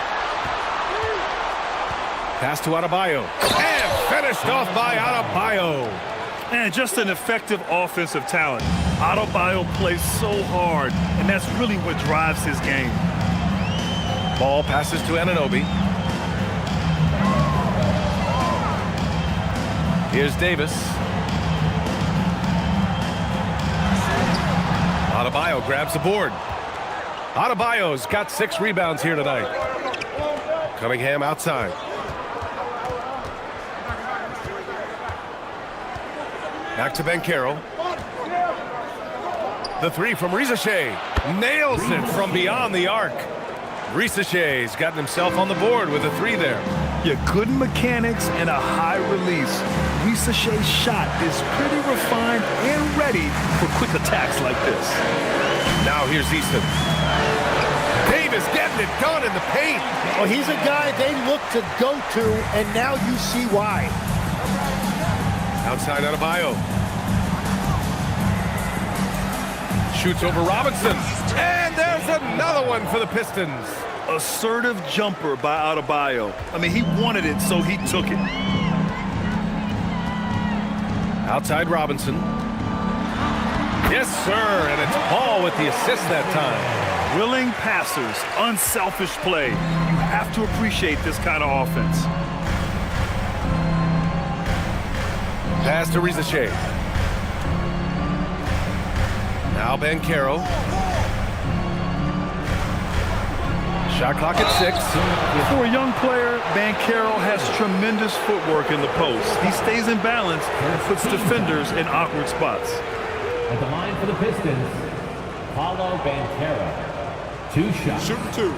Pass to Adebayo. And finished off by Adebayo. And just an effective offensive talent. Adebayo plays so hard, and that's really what drives his game. Ball passes to Anunoby. Here's Davis. Adebayo grabs the board. Adebayo's got 6 rebounds here tonight. Cunningham outside. Back to Banchero. The 3 from Rizachet. Nails it from beyond the arc. Rizachet's gotten himself on the board with a 3 there. Yeah, good mechanics and a high release. Risachet's shot is pretty refined and ready for quick attacks like this. Now here's Easton. Davis getting it done in the paint. Well, he's a guy they look to go to, and now you see why. Outside Adebayo. Shoots over Robinson. And there's another one for the Pistons. Assertive jumper by Adebayo. I mean, he wanted it, so he took it. Outside Robinson. Yes, sir. And it's Paul with the assist that time. Willing passers, unselfish play. You have to appreciate this kind of offense. Pass to Rizachet. Now Banchero. Shot clock at 6. For a young player, Banchero has tremendous footwork in the post. He stays in balance and puts defenders in awkward spots. At the line for the Pistons, Paulo Banchero. 2 shots. Shooting 2.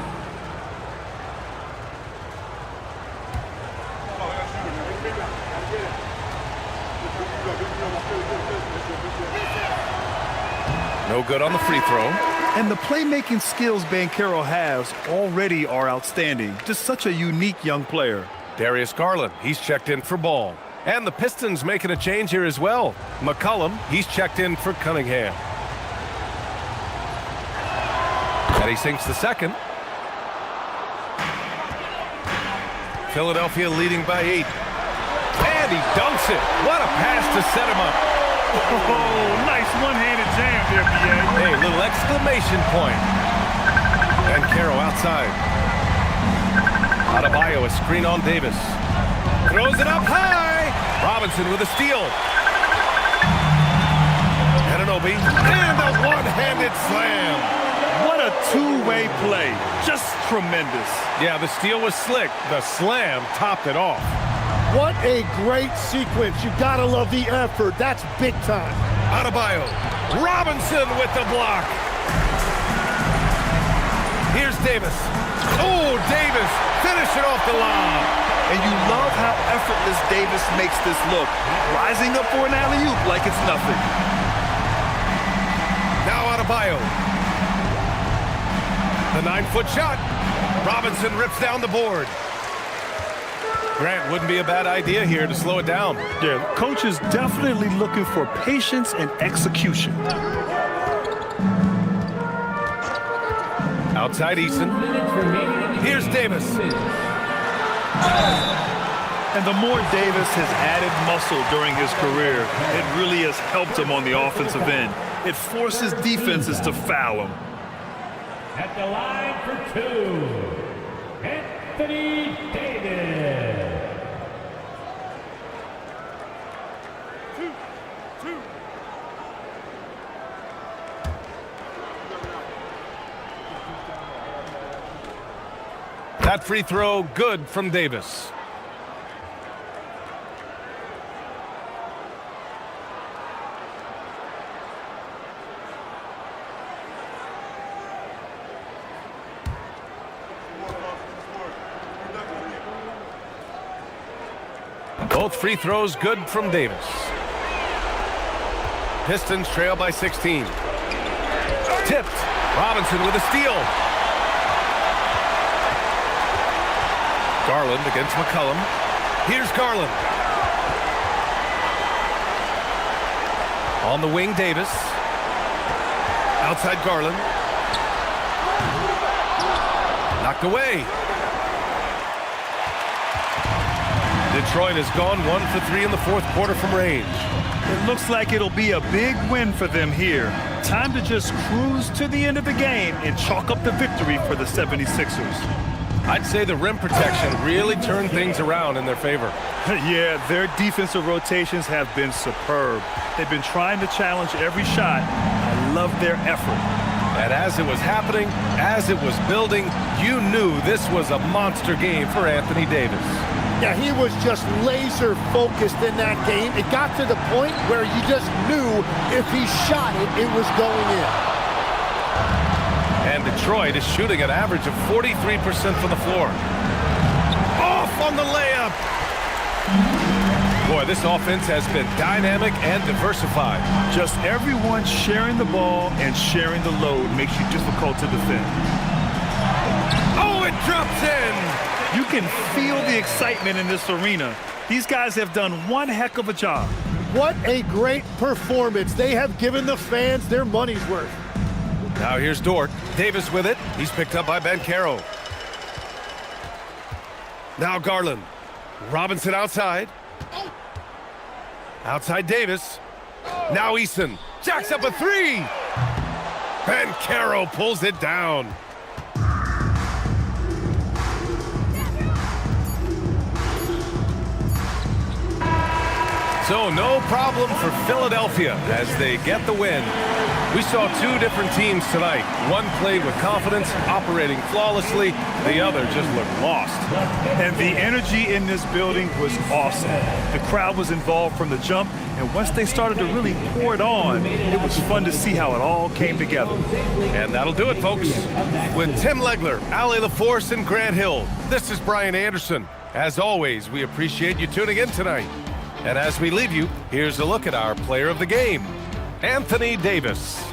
No good on the free throw. And the playmaking skills Banchero has already are outstanding. Just such a unique young player. Darius Garland, he's checked in for Ball. And the Pistons making a change here as well. McCollum, he's checked in for Cunningham. And he sinks the second. Philadelphia leading by 8. And he dunks it. What a pass to set him up. Oh, nice one-handed jam there, B.A. Hey, little exclamation point. Banchero outside. Adebayo, a screen on Davis. Throws it up high. Robinson with a steal. Kobe. And a one-handed slam. What a two-way play. Just tremendous. Yeah, the steal was slick. The slam topped it off. What a great sequence. You gotta love the effort. That's big time. Adebayo. Robinson with the block. Here's Davis. Oh, Davis finishing off the lob. And you love how effortless Davis makes this look. Rising up for an alley-oop like it's nothing. Now Adebayo. The 9-foot shot. Robinson rips down the board. Grant, wouldn't be a bad idea here to slow it down. Yeah, coach is definitely looking for patience and execution. Outside Eason. Here's Davis. And the more Davis has added muscle during his career, it really has helped him on the offensive end. It forces defenses to foul him. At the line for two, Anthony Davis. That free throw good from Davis. Both free throws good from Davis. Pistons trail by 16. Tipped. Robinson with a steal. Garland against McCollum. Here's Garland. On the wing, Davis. Outside Garland. Knocked away. Detroit has gone 1 for 3 in the fourth quarter from range. It looks like it'll be a big win for them here. Time to just cruise to the end of the game and chalk up the victory for the 76ers. I'd say the rim protection really turned things around in their favor. Yeah, their defensive rotations have been superb. They've been trying to challenge every shot. I love their effort. And as it was happening, as it was building, you knew this was a monster game for Anthony Davis. Yeah, he was just laser focused in that game. It got to the point where you just knew if he shot it, it was going in. And Detroit is shooting an average of 43% from the floor. Off on the layup. Boy, this offense has been dynamic and diversified. Just everyone sharing the ball and sharing the load makes you difficult to defend. Oh, it drops in. You can feel the excitement in this arena. These guys have done one heck of a job. What a great performance. They have given the fans their money's worth. Now here's Dort. Davis with it. He's picked up by Banchero. Now Garland. Robinson outside. Outside Davis. Now Eason. Jacks up a three. Banchero pulls it down. So no problem for Philadelphia as they get the win. We saw two different teams tonight. One played with confidence, operating flawlessly. The other just looked lost. And the energy in this building was awesome. The crowd was involved from the jump, and once they started to really pour it on, it was fun to see how it all came together. And that'll do it, folks. With Tim Legler, Ali LaForce, and Grant Hill, this is Brian Anderson. As always, we appreciate you tuning in tonight. And as we leave you, here's a look at our player of the game, Anthony Davis.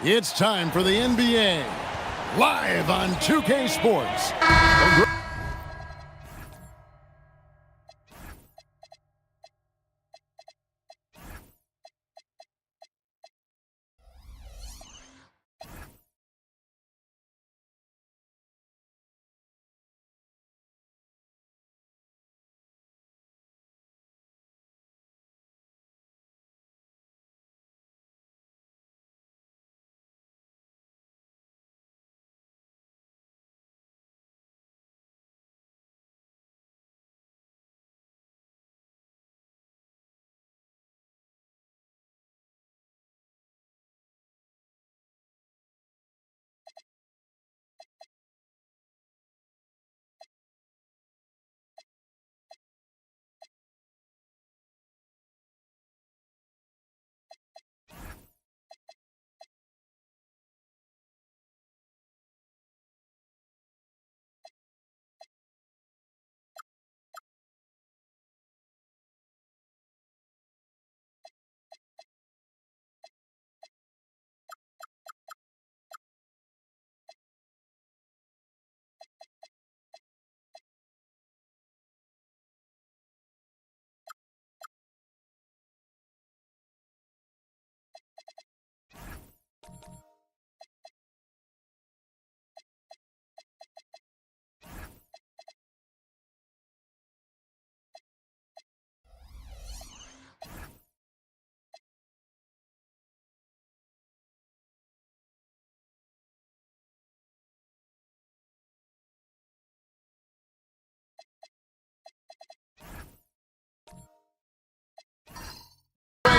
It's time for the NBA, live on 2K Sports.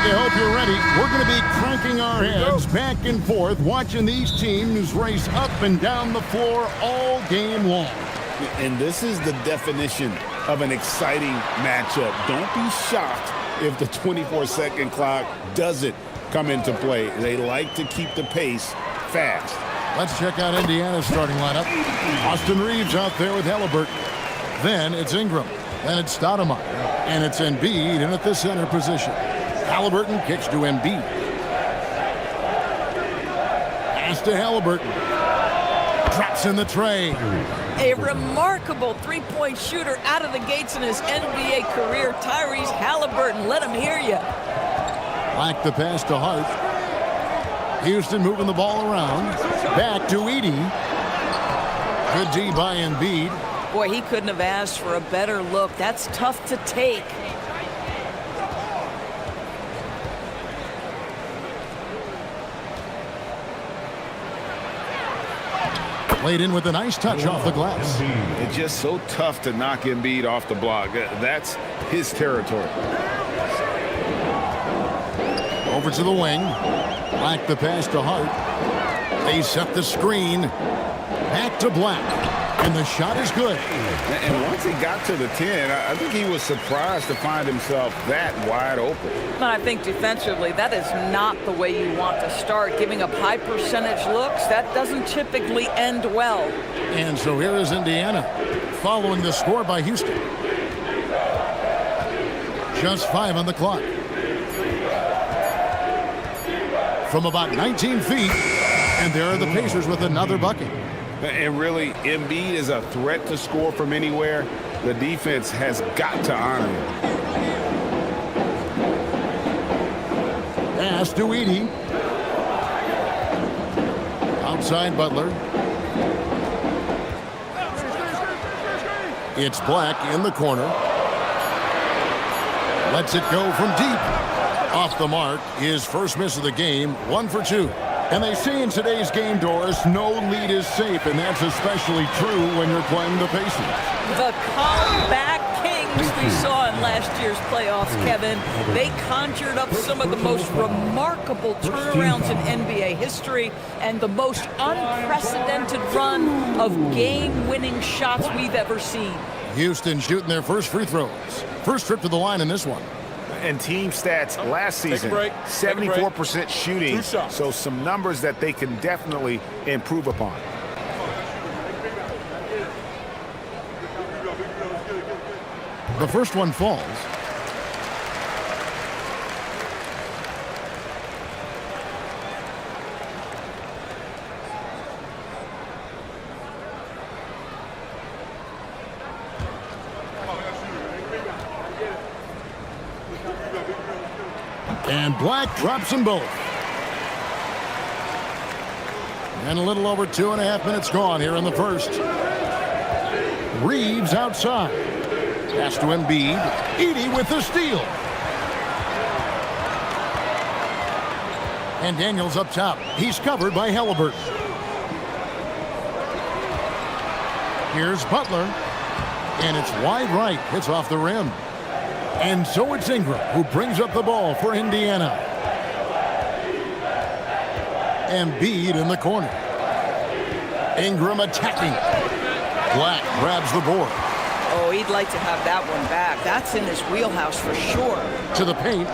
I hope you're ready. We're going to be cranking our heads back and forth, watching these teams race up and down the floor all game long. And this is the definition of an exciting matchup. Don't be shocked if the 24-second clock doesn't come into play. They like to keep the pace fast. Let's check out Indiana's starting lineup. Austin Reeves out there with Halliburton. Then it's Ingram. Then it's Stoudemire. And it's Embiid in at the center position. Halliburton kicks to Embiid. Pass to Halliburton. Drops in the tray. A remarkable three-point shooter out of the gates in his NBA career. Tyrese Halliburton, let him hear you. Like the pass to Hart. Houston moving the ball around. Back to Edey. Good D by Embiid. Boy, he couldn't have asked for a better look. That's tough to take. Played in with a nice touch off the glass. It's just so tough to knock Embiid off the block. That's his territory. Over to the wing. Black the pass to Hart. They set the screen. Back to Black. And the shot is good. And once he got to the 10, I think he was surprised to find himself that wide open. But I think defensively, that is not the way you want to start. Giving up high percentage looks, that doesn't typically end well. And so here is Indiana, following the score by Houston. Just 5 on the clock. From about 19 feet, and there are the Pacers with another bucket. And really, Embiid is a threat to score from anywhere. The defense has got to honor him. Pass to Edey. Outside Butler. It's Black in the corner. Lets it go from deep. Off the mark, his first miss of the game, 1 for 2. And they say in today's game, Doris, no lead is safe, and that's especially true when you're playing the Pacers. The comeback kings we saw in last year's playoffs, Kevin. They conjured up some of the most remarkable turnarounds in NBA history and the most unprecedented run of game-winning shots we've ever seen. Houston shooting their first free throws. First trip to the line in this one. And team stats last season, 74% shooting, so some numbers that they can definitely improve upon. The first one falls. And Black drops them both. And a little over 2.5 minutes gone here in the first. Reeves outside. Pass to Embiid. Edey with the steal. And Daniels up top. He's covered by Halliburton. Here's Butler. And it's wide right. Hits off the rim. And so it's Ingram who brings up the ball for Indiana. Embiid in the corner. Ingram attacking. Black grabs the board. Oh, he'd like to have that one back. That's in his wheelhouse for sure. To the paint.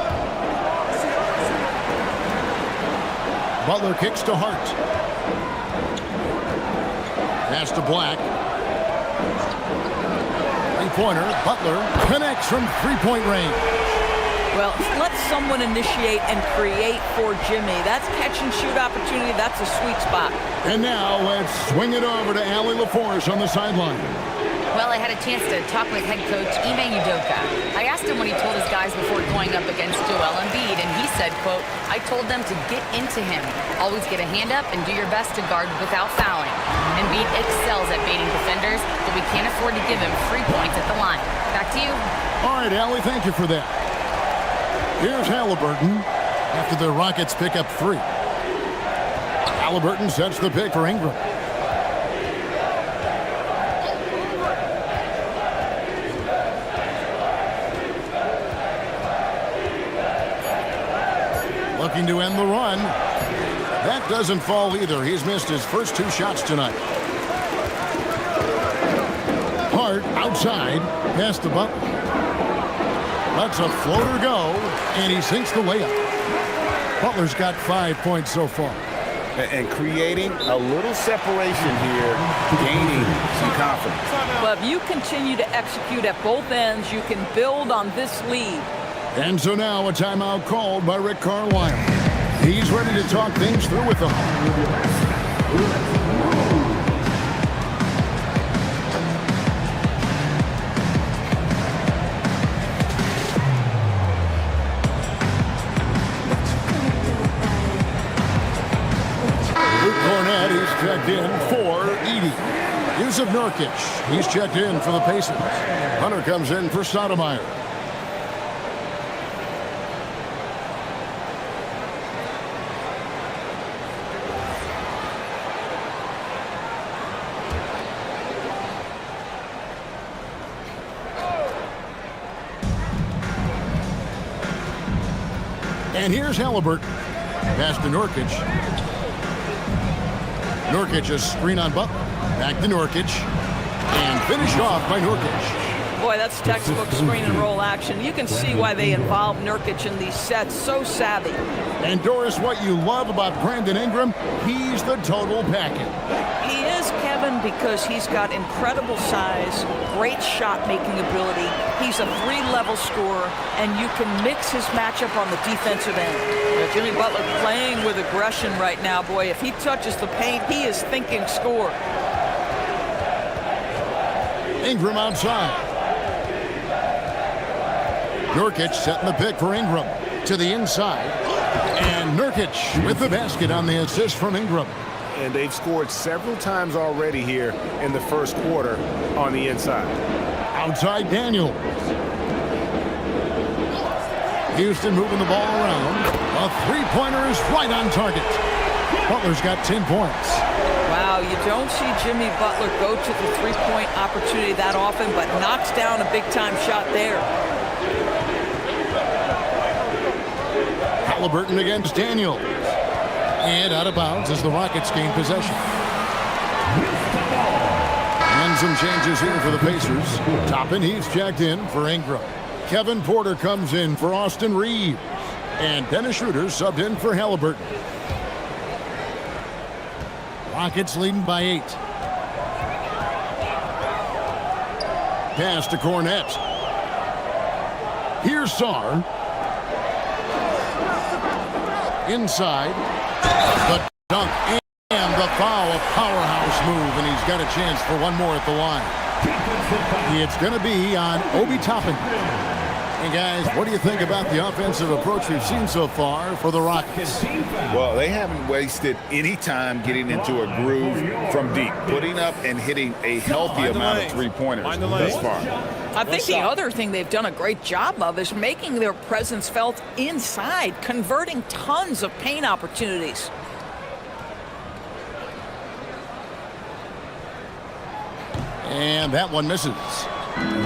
Butler kicks to Hart. Pass to Black. Three-pointer. Butler connects from three-point range. Well, let someone initiate and create for Jimmy. That's catch-and-shoot opportunity. That's a sweet spot. And now let's swing it over to Allie LaForce on the sideline. Well, I had a chance to talk with head coach NBA2k26. I asked him what he told his guys before going up against Joel Embiid, and he said, quote, I told them to get into him. Always get a hand up and do your best to guard without fouling. Embiid excels at baiting defenders, but we can't afford to give him free points at the line. Back to you. All right, Allie, thank you for that. Here's Halliburton after the Rockets pick up 3. Halliburton sets the pick for Ingram. Looking to end the run. That doesn't fall either. He's missed his first 2 shots tonight. Hart outside. Past the Butler. Lets a floater go, and he sinks the layup. Butler's got 5 points so far. And creating a little separation here, gaining some confidence. But if you continue to execute at both ends, you can build on this lead. And so now a timeout called by Rick Carlisle. He's ready to talk things through with them. Checked in for Edey. Yusuf Nurkic. He's checked in for the Pacers. Hunter comes in for Stoudemire. And here's Halliburton. Pass to Nurkic. Nurkic, a screen on Butler. Back to Nurkic. And finished off by Nurkic. Boy, that's textbook screen and roll action. You can see why they involve Nurkic in these sets. So savvy. And Doris, what you love about Brandon Ingram, he's the total package. He is, Kevin, because he's got incredible size, great shot-making ability. He's a 3-level scorer, and you can mix his matchup on the defensive end. Jimmy Butler playing with aggression right now. Boy, if he touches the paint, he is thinking score. Ingram outside. Nurkic setting the pick for Ingram to the inside. And Nurkic with the basket on the assist from Ingram. And they've scored several times already here in the first quarter on the inside. Outside Daniels. Houston moving the ball around. A three-pointer is right on target. Butler's got 10 points. Wow, you don't see Jimmy Butler go to the three-point opportunity that often, but knocks down a big-time shot there. Halliburton against Daniels. And out of bounds as the Rockets gain possession. And some changes here for the Pacers. Toppin, he's checked in for Ingram. Kevin Porter comes in for Austin Reeves. And Dennis Schroeder subbed in for Halliburton. Rockets leading by 8. Pass to Cornette. Here's Sarr. Inside. The dunk and the foul. A powerhouse move. And he's got a chance for one more at the line. It's going to be on Obi Toppin. And guys, what do you think about the offensive approach we've seen so far for the Rockets? Well, they haven't wasted any time getting into a groove from deep, putting up and hitting a healthy amount of three-pointers thus far. I think the other thing they've done a great job of is making their presence felt inside, converting tons of paint opportunities. And that one misses.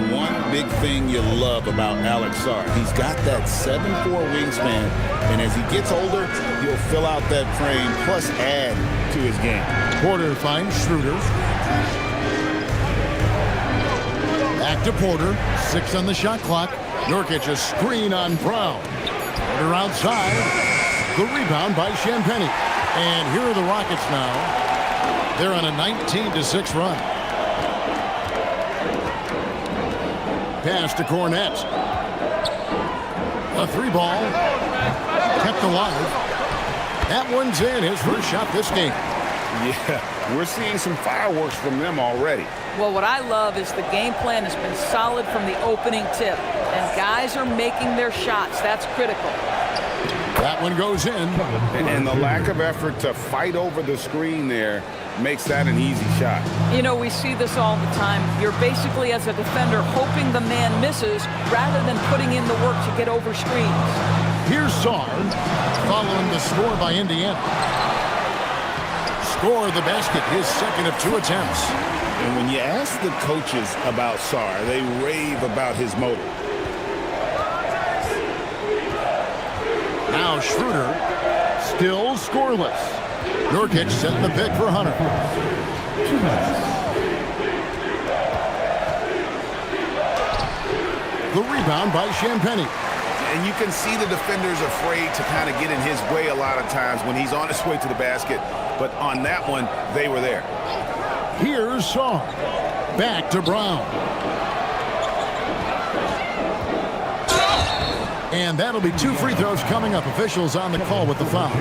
One big thing you love about Alex Sarr, he's got that 7'4" wingspan, and as he gets older, he'll fill out that frame plus add to his game. Porter finds Schroeder. Back to Porter. 6 on the shot clock. Nurkic a screen on Brown. Porter outside. The rebound by Champagnie. And here are the Rockets now. They're on a 19-6 run. Pass to Cornette. A 3-ball. Kept alive. That one's in. His first shot this game. Yeah, we're seeing some fireworks from them already. Well, what I love is the game plan has been solid from the opening tip, and guys are making their shots. That's critical. That one goes in. And the lack of effort to fight over the screen there makes that an easy shot. You know, we see this all the time. You're basically, as a defender, hoping the man misses rather than putting in the work to get over screens. Here's Sarr following the score by Indiana. Score the basket, his second of 2 attempts. And when you ask the coaches about Sarr, they rave about his motor. Now Schroeder, still scoreless. Nurkic setting the pick for Hunter. The rebound by Champagnie. And you can see the defenders afraid to kind of get in his way a lot of times when he's on his way to the basket. But on that one, they were there. Here's Sarr. Back to Brown. And that'll be 2 free throws coming up. Officials on the call with the foul.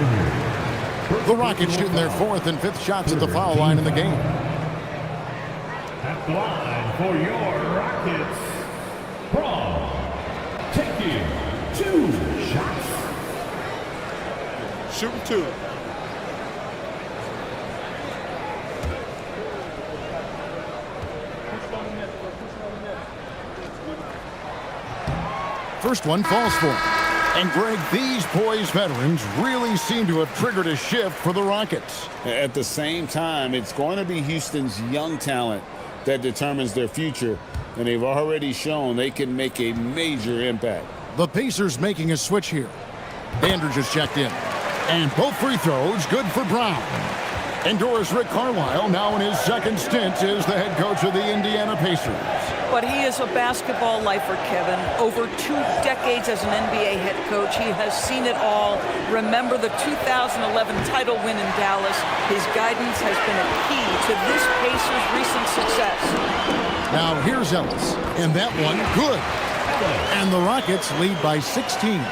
The Rockets shooting their 4th and 5th shots at the foul line in the game. At the line for your Rockets, Braun taking 2 shots. Shooting 2. First one falls for him. And Greg, these poised veterans really seem to have triggered a shift for the Rockets. At the same time, it's going to be Houston's young talent that determines their future, and they've already shown they can make a major impact. The Pacers making a switch here. Andrews is checked in. And both free throws good for Brown. And Doris Rick Carlisle now in his second stint as the head coach of the Indiana Pacers. But he is a basketball lifer, Kevin. Over 2 decades as an NBA head coach, he has seen it all. Remember the 2011 title win in Dallas. His guidance has been a key to this Pacers' recent success. Now here's Ellis. And that one, good. And the Rockets lead by 16.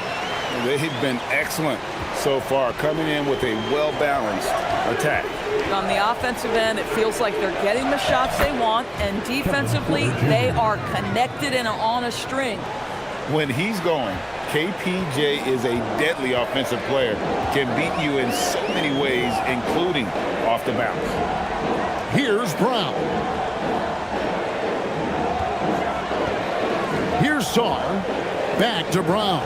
They've been excellent so far, coming in with a well-balanced attack. On the offensive end, it feels like they're getting the shots they want, and defensively, they are connected and on a string. When he's going, KPJ is a deadly offensive player, can beat you in so many ways, including off the bounce. Here's Brown. Here's Sarr. Back to Brown.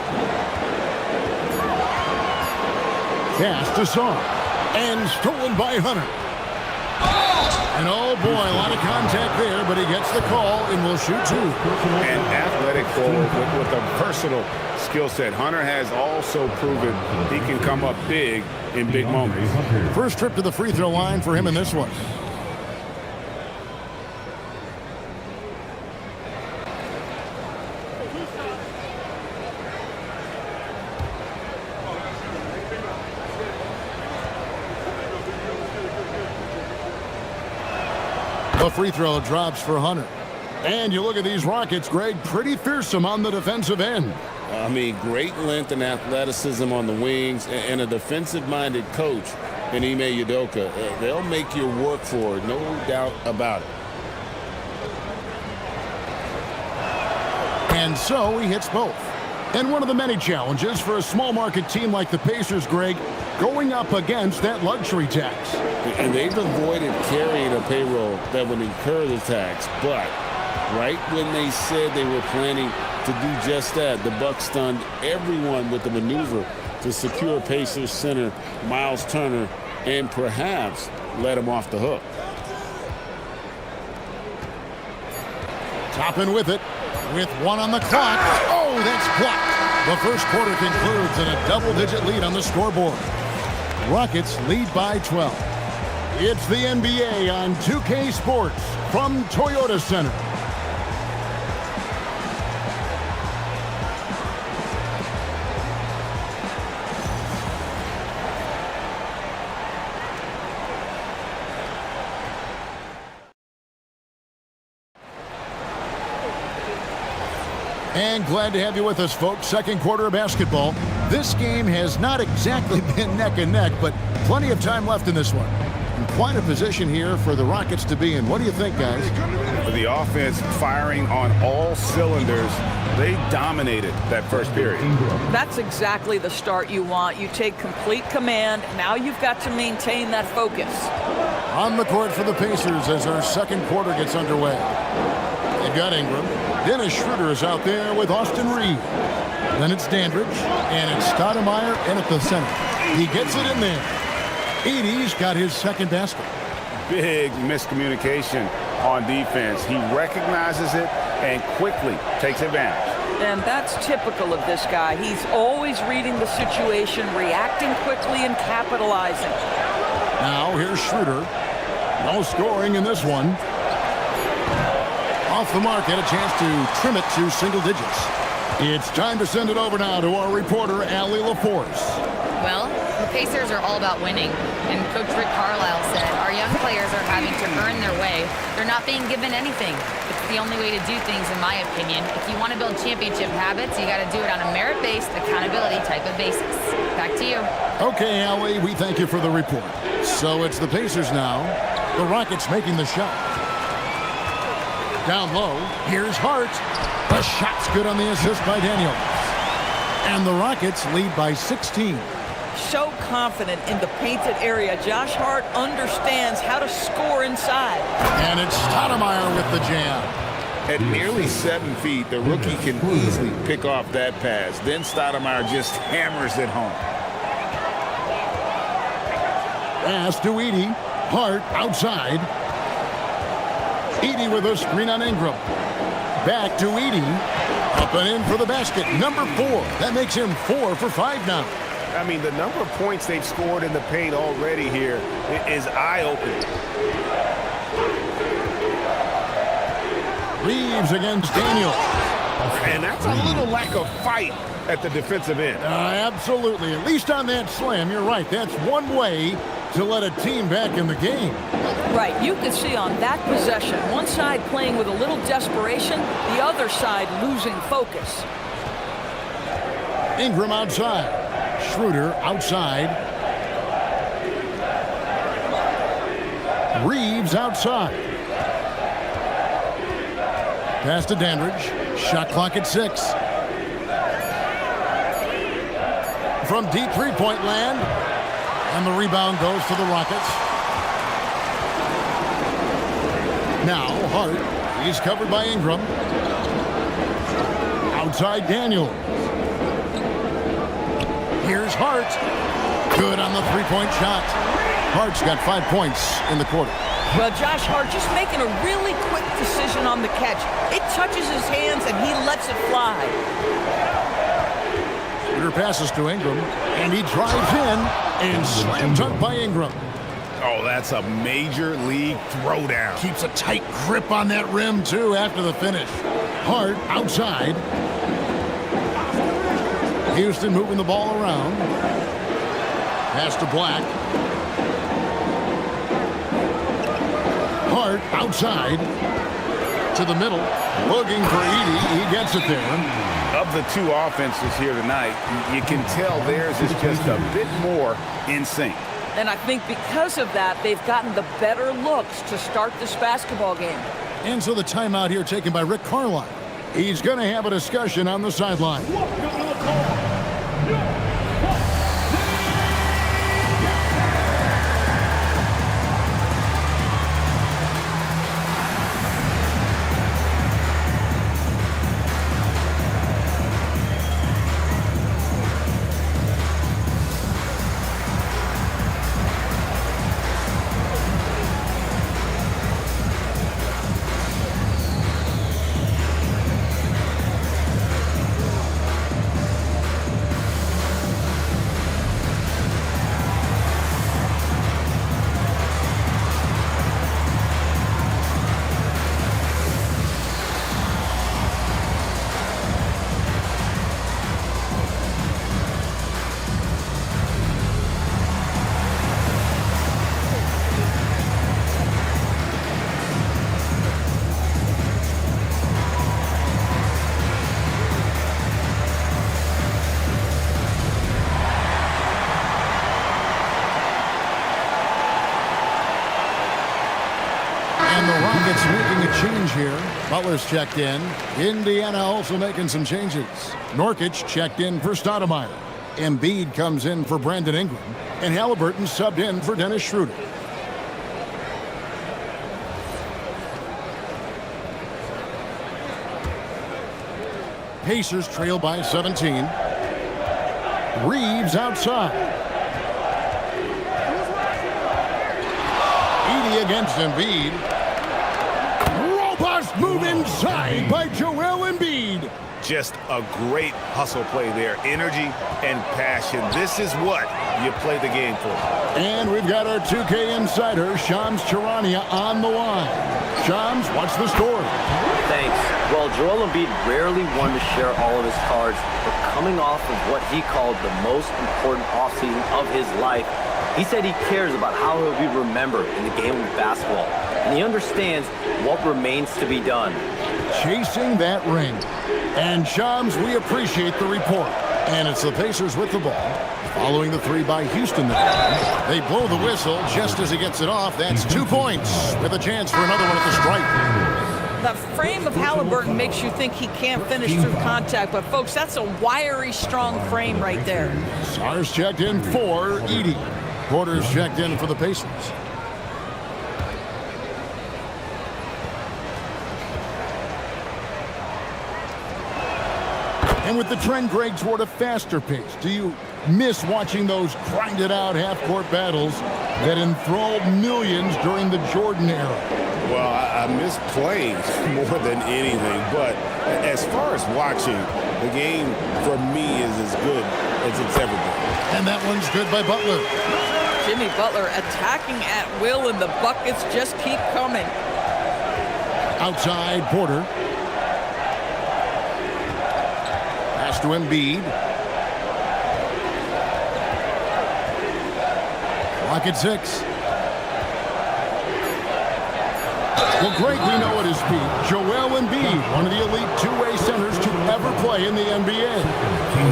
Pass to Sarr. And stolen by Hunter. And oh boy, a lot of contact there, but he gets the call and will shoot 2. An athletic forward with a versatile skill set. Hunter has also proven he can come up big in big moments. First trip to the free throw line for him in this one. The free throw drops for Hunter. And you look at these Rockets, Greg, pretty fearsome on the defensive end. I mean, great length and athleticism on the wings, and a defensive-minded coach in Ime Udoka. They'll make you work for it, no doubt about it. And so he hits both. And one of the many challenges for a small market team like the Pacers, Greg, going up against that luxury tax. And they've avoided carrying a payroll that would incur the tax. But right when they said they were planning to do just that, the Bucks stunned everyone with the maneuver to secure Pacers center Miles Turner and perhaps let him off the hook. Toppin with it, with 1 on the clock. Oh, that's blocked. The first quarter concludes in a double-digit lead on the scoreboard. Rockets lead by 12. It's the NBA on 2K Sports from Toyota Center. And glad to have you with us, folks. Second quarter of basketball. This game has not exactly been neck and neck, but plenty of time left in this one. And quite a position here for the Rockets to be in. What do you think, guys? For the offense firing on all cylinders, they dominated that first period. That's exactly the start you want. You take complete command. Now you've got to maintain that focus. On the court for the Pacers as our second quarter gets underway. They've got Ingram. Dennis Schroeder is out there with Austin Reed. Then it's Dandridge, and it's Stoudemire in at the center. He gets it in there. Edey's got his second basket. Big miscommunication on defense. He recognizes it and quickly takes advantage. And that's typical of this guy. He's always reading the situation, reacting quickly, and capitalizing. Now here's Schroeder. No scoring in this one. Off the mark, had a chance to trim it to single digits. It's time to send it over now to our reporter, Allie LaForce. Well, the Pacers are all about winning, and Coach Rick Carlisle said our young players are having to earn their way. They're not being given anything. It's the only way to do things, in my opinion. If you want to build championship habits, you got to do it on a merit-based, accountability type of basis. Back to you. Okay, Allie, we thank you for the report. So it's the Pacers now. The Rockets making the shot. Down low, here's Hart. The shot's good on the assist by Daniels. And the Rockets lead by 16. So confident in the painted area. Josh Hart understands how to score inside. And it's Stoudemire with the jam. At nearly 7 feet, the rookie can easily pick off that pass. Then Stoudemire just hammers it home. Pass to Edey. Hart outside. Edey with a screen on Ingram. Back to Edey. Up and in for the basket. Number 4. That makes him 4 for 5 now. I mean, the number of points they've scored in the paint already here is eye-opening. Reeves against Daniels. And that's a little lack of fight at the defensive end. Absolutely. At least on that slam, you're right. That's one way to let a team back in the game. Right, you can see on that possession, one side playing with a little desperation, the other side losing focus. Ingram outside. Schroeder outside. Reeves outside. Pass to Dandridge. Shot clock at 6. From deep three-point land. And the rebound goes to the Rockets. Now Hart. He's covered by Ingram. Outside Daniels. Here's Hart. Good on the three-point shot. Hart's got 5 points in the quarter. Well, Josh Hart just making a really quick decision on the catch. It touches his hands and he lets it fly. Schroeder passes to Ingram, and he drives in and slam dunk by Ingram. Oh, that's a major league throwdown. Keeps a tight grip on that rim, too, after the finish. Hart outside. Houston moving the ball around. Pass to Black. Hart outside. To the middle. Looking for Edey. He gets it there. Of the two offenses here tonight, you can tell theirs is just a bit more in sync. And I think because of that, they've gotten the better looks to start this basketball game. And so the timeout here taken by Rick Carlisle. He's going to have a discussion on the sideline. Rockets making a change here. Butler's checked in. Indiana also making some changes. Nurkic checked in for Stoudemire. Embiid comes in for Brandon Ingram. And Halliburton subbed in for Dennis Schroeder. Pacers trail by 17. Reeves outside. Edey against Embiid. Robust move inside by Joel Embiid. Just a great hustle play there. Energy and passion. This is what you play the game for. And we've got our 2K insider, Shams Charania, on the line. Shams, what's the story? Thanks. Well, Joel Embiid rarely wanted to share all of his cards, but coming off of what he called the most important offseason of his life, he said he cares about how he'll be remembered in the game of basketball, and he understands what remains to be done. Chasing that ring. And Shams, we appreciate the report. And it's the Pacers with the ball. Following the three by Houston. They blow the whistle just as he gets it off. That's 2 points with a chance for another one at the stripe. The frame of Halliburton makes you think he can't finish through contact, but folks, that's a wiry, strong frame right there. Sars checked in for Edey. Porter's checked in for the Pacers. And with the trend, Greg, toward a faster pace, do you miss watching those grinded-out half-court battles that enthralled millions during the Jordan era? Well, I miss playing more than anything, but as far as watching, the game for me is as good as it's ever been. And that one's good by Butler. Jimmy Butler attacking at will, and the buckets just keep coming. Outside, Porter. Pass to Embiid. Clock at 6. Well, Greg, we know at his peak, Joel Embiid, one of the elite two-way centers to ever play in the NBA.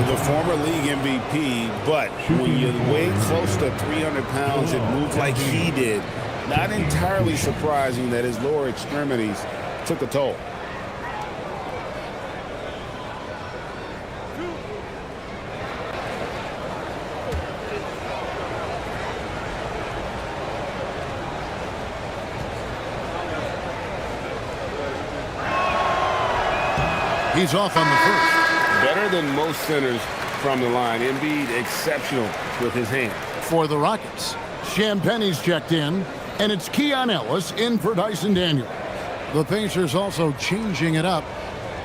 The former league MVP, but when you weigh close to 300 pounds and move like he did, not entirely surprising that his lower extremities took a toll. He's off on the first. Better than most centers from the line. Embiid exceptional with his hand. For the Rockets, Champagne's checked in, and it's Keon Ellis in for Dyson Daniel. The Pacers also changing it up.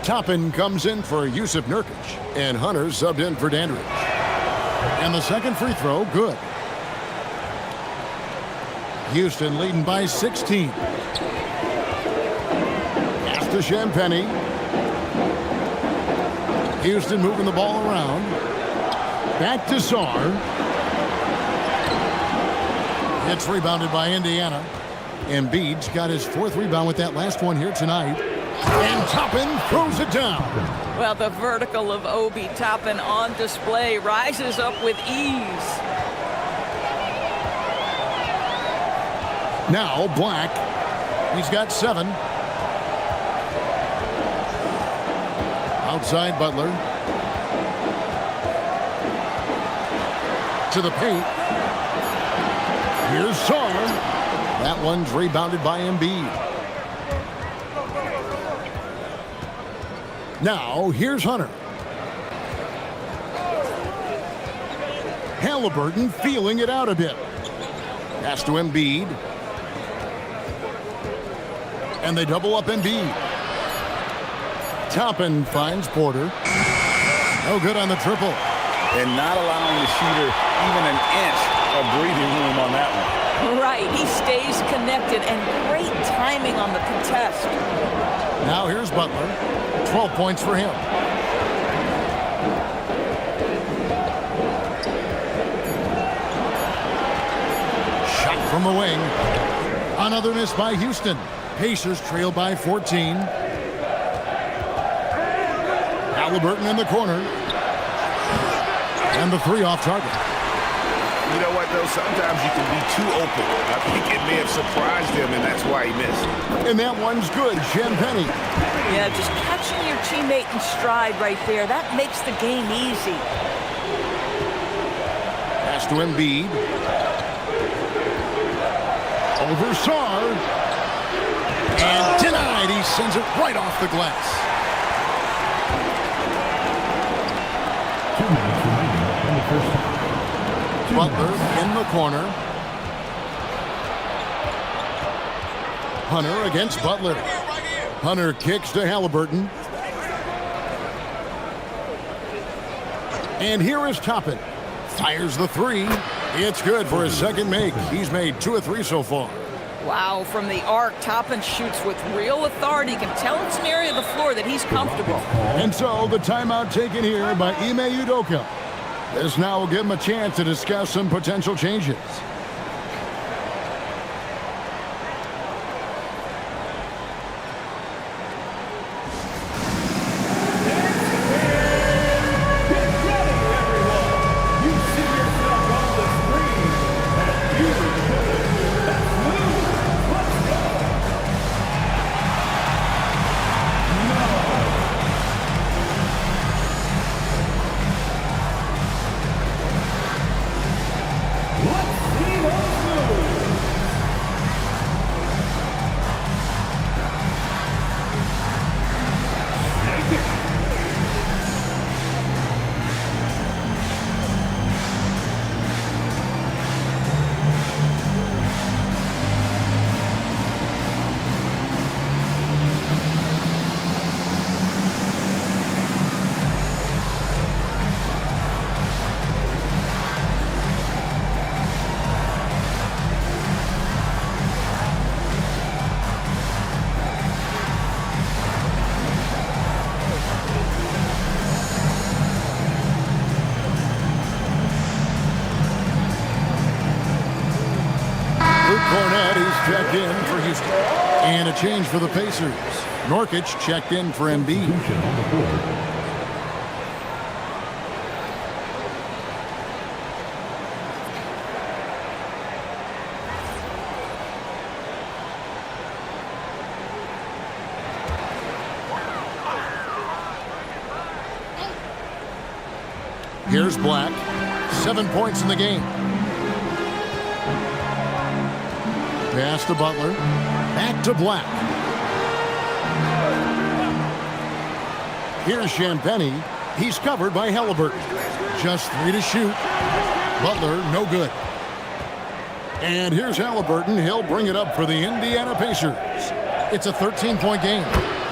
Toppin comes in for Yusuf Nurkic, and Hunter subbed in for Dandridge. And the second free throw, good. Houston leading by 16. Pass to Champagne. Houston moving the ball around. Back to Sarr. It's rebounded by Indiana. Embiid's got his fourth rebound with that last one here tonight. And Toppin throws it down. Well, the vertical of Obi Toppin on display, rises up with ease. Now Black. He's got 7. Outside Butler. To the paint. Here's Sarr. That one's rebounded by Embiid. Now, here's Hunter. Halliburton feeling it out a bit. Pass to Embiid. And they double up Embiid. Toppin finds Porter. No good on the triple. And not allowing the shooter even an inch of breathing room on that one. Right, he stays connected, and great timing on the contest. Now here's Butler. 12 points for him. Shot from the wing. Another miss by Houston. Pacers trail by 14. Halliburton in the corner. And the three off target. You know what, though? Sometimes you can be too open. I think it may have surprised him, and that's why he missed. And that one's good. Champagny. Yeah, just catching your teammate in stride right there. That makes the game easy. Pass to Embiid. Over Sarr. And denied. He sends it right off the glass. 2 minutes remaining in the first half. Butler in the corner. Hunter against Butler. Hunter kicks to Halliburton. And here is Toppin. Fires the three. It's good for his second make. He's made 2 of 3 so far. Wow, from the arc, Toppin shoots with real authority. You can tell it's an area of the floor that he's comfortable. And so the timeout taken here by Ime Udoka. This now will give him a chance to discuss some potential changes. Checked in for Houston. And a change for the Pacers. Nurkic checked in for Embiid. Here's Black. 7 points in the game. Pass to Butler. Back to Black. Here's Champagny. He's covered by Halliburton. Just 3 to shoot. Butler, no good. And here's Halliburton. He'll bring it up for the Indiana Pacers. It's a 13-point game.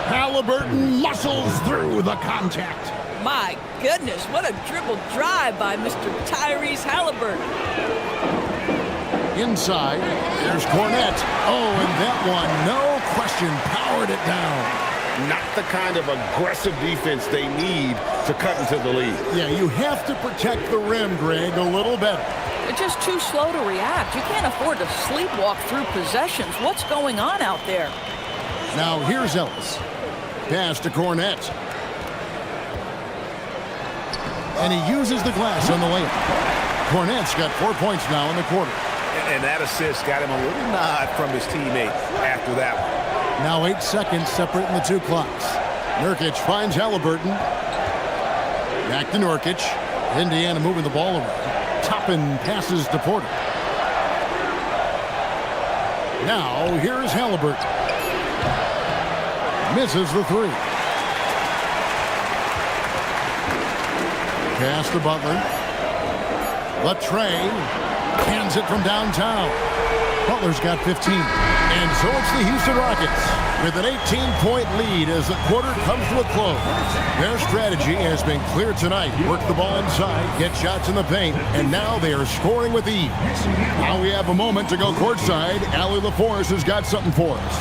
Halliburton muscles through the contact. My goodness, what a dribble drive by Mr. Tyrese Halliburton. Inside, there's Cornette. Oh, and that one, no question, powered it down. Not the kind of aggressive defense they need to cut into the lead. Yeah, you have to protect the rim, Greg, a little better. They're just too slow to react. You can't afford to sleepwalk through possessions. What's going on out there? Now here's Ellis. Pass to Cornette. And he uses the glass on the layup. Cornette's got 4 points now in the quarter. And that assist got him a little nod from his teammate after that one. Now 8 seconds separating the two clocks. Nurkic finds Halliburton. Back to Nurkic. Indiana moving the ball around. Toppin passes to Porter. Now, here's Halliburton. Misses the three. Pass to Butler. Latrey cans it from downtown. Butler's got 15. And so it's the Houston Rockets with an 18-point lead as the quarter comes to a close. Their strategy has been clear tonight. Work the ball inside, get shots in the paint, and now they are scoring with ease. Now we have a moment to go courtside. Allie LaForce has got something for us.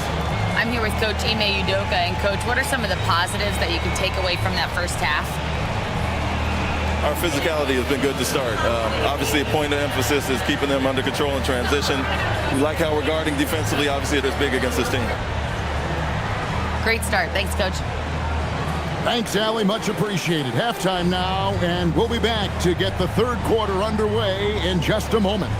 I'm here with Coach Ime Udoka. And, Coach, what are some of the positives that you can take away from that first half? Our physicality has been good to start. Obviously, a point of emphasis is keeping them under control in transition. We like how we're guarding defensively. Obviously, it is big against this team. Great start. Thanks, Coach. Thanks, Allie. Much appreciated. Halftime now, and we'll be back to get the third quarter underway in just a moment.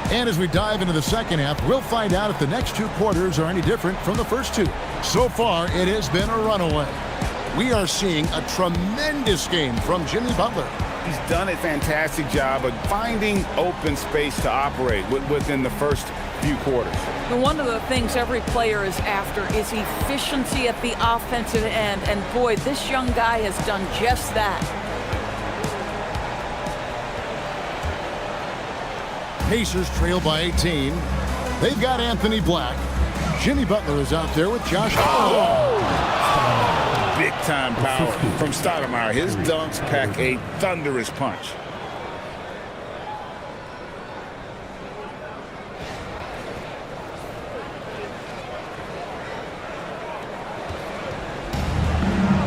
And as we dive into the second half, we'll find out if the next two quarters are any different from the first two. So far, it has been a runaway. We are seeing a tremendous game from Jimmy Butler. He's done a fantastic job of finding open space to operate within the first few quarters. And one of the things every player is after is efficiency at the offensive end. And boy, this young guy has done just that. Pacers trail by 18. They've got Anthony Black. Jimmy Butler is out there with Josh. Big time power from Stoudemire. His dunks pack a thunderous punch.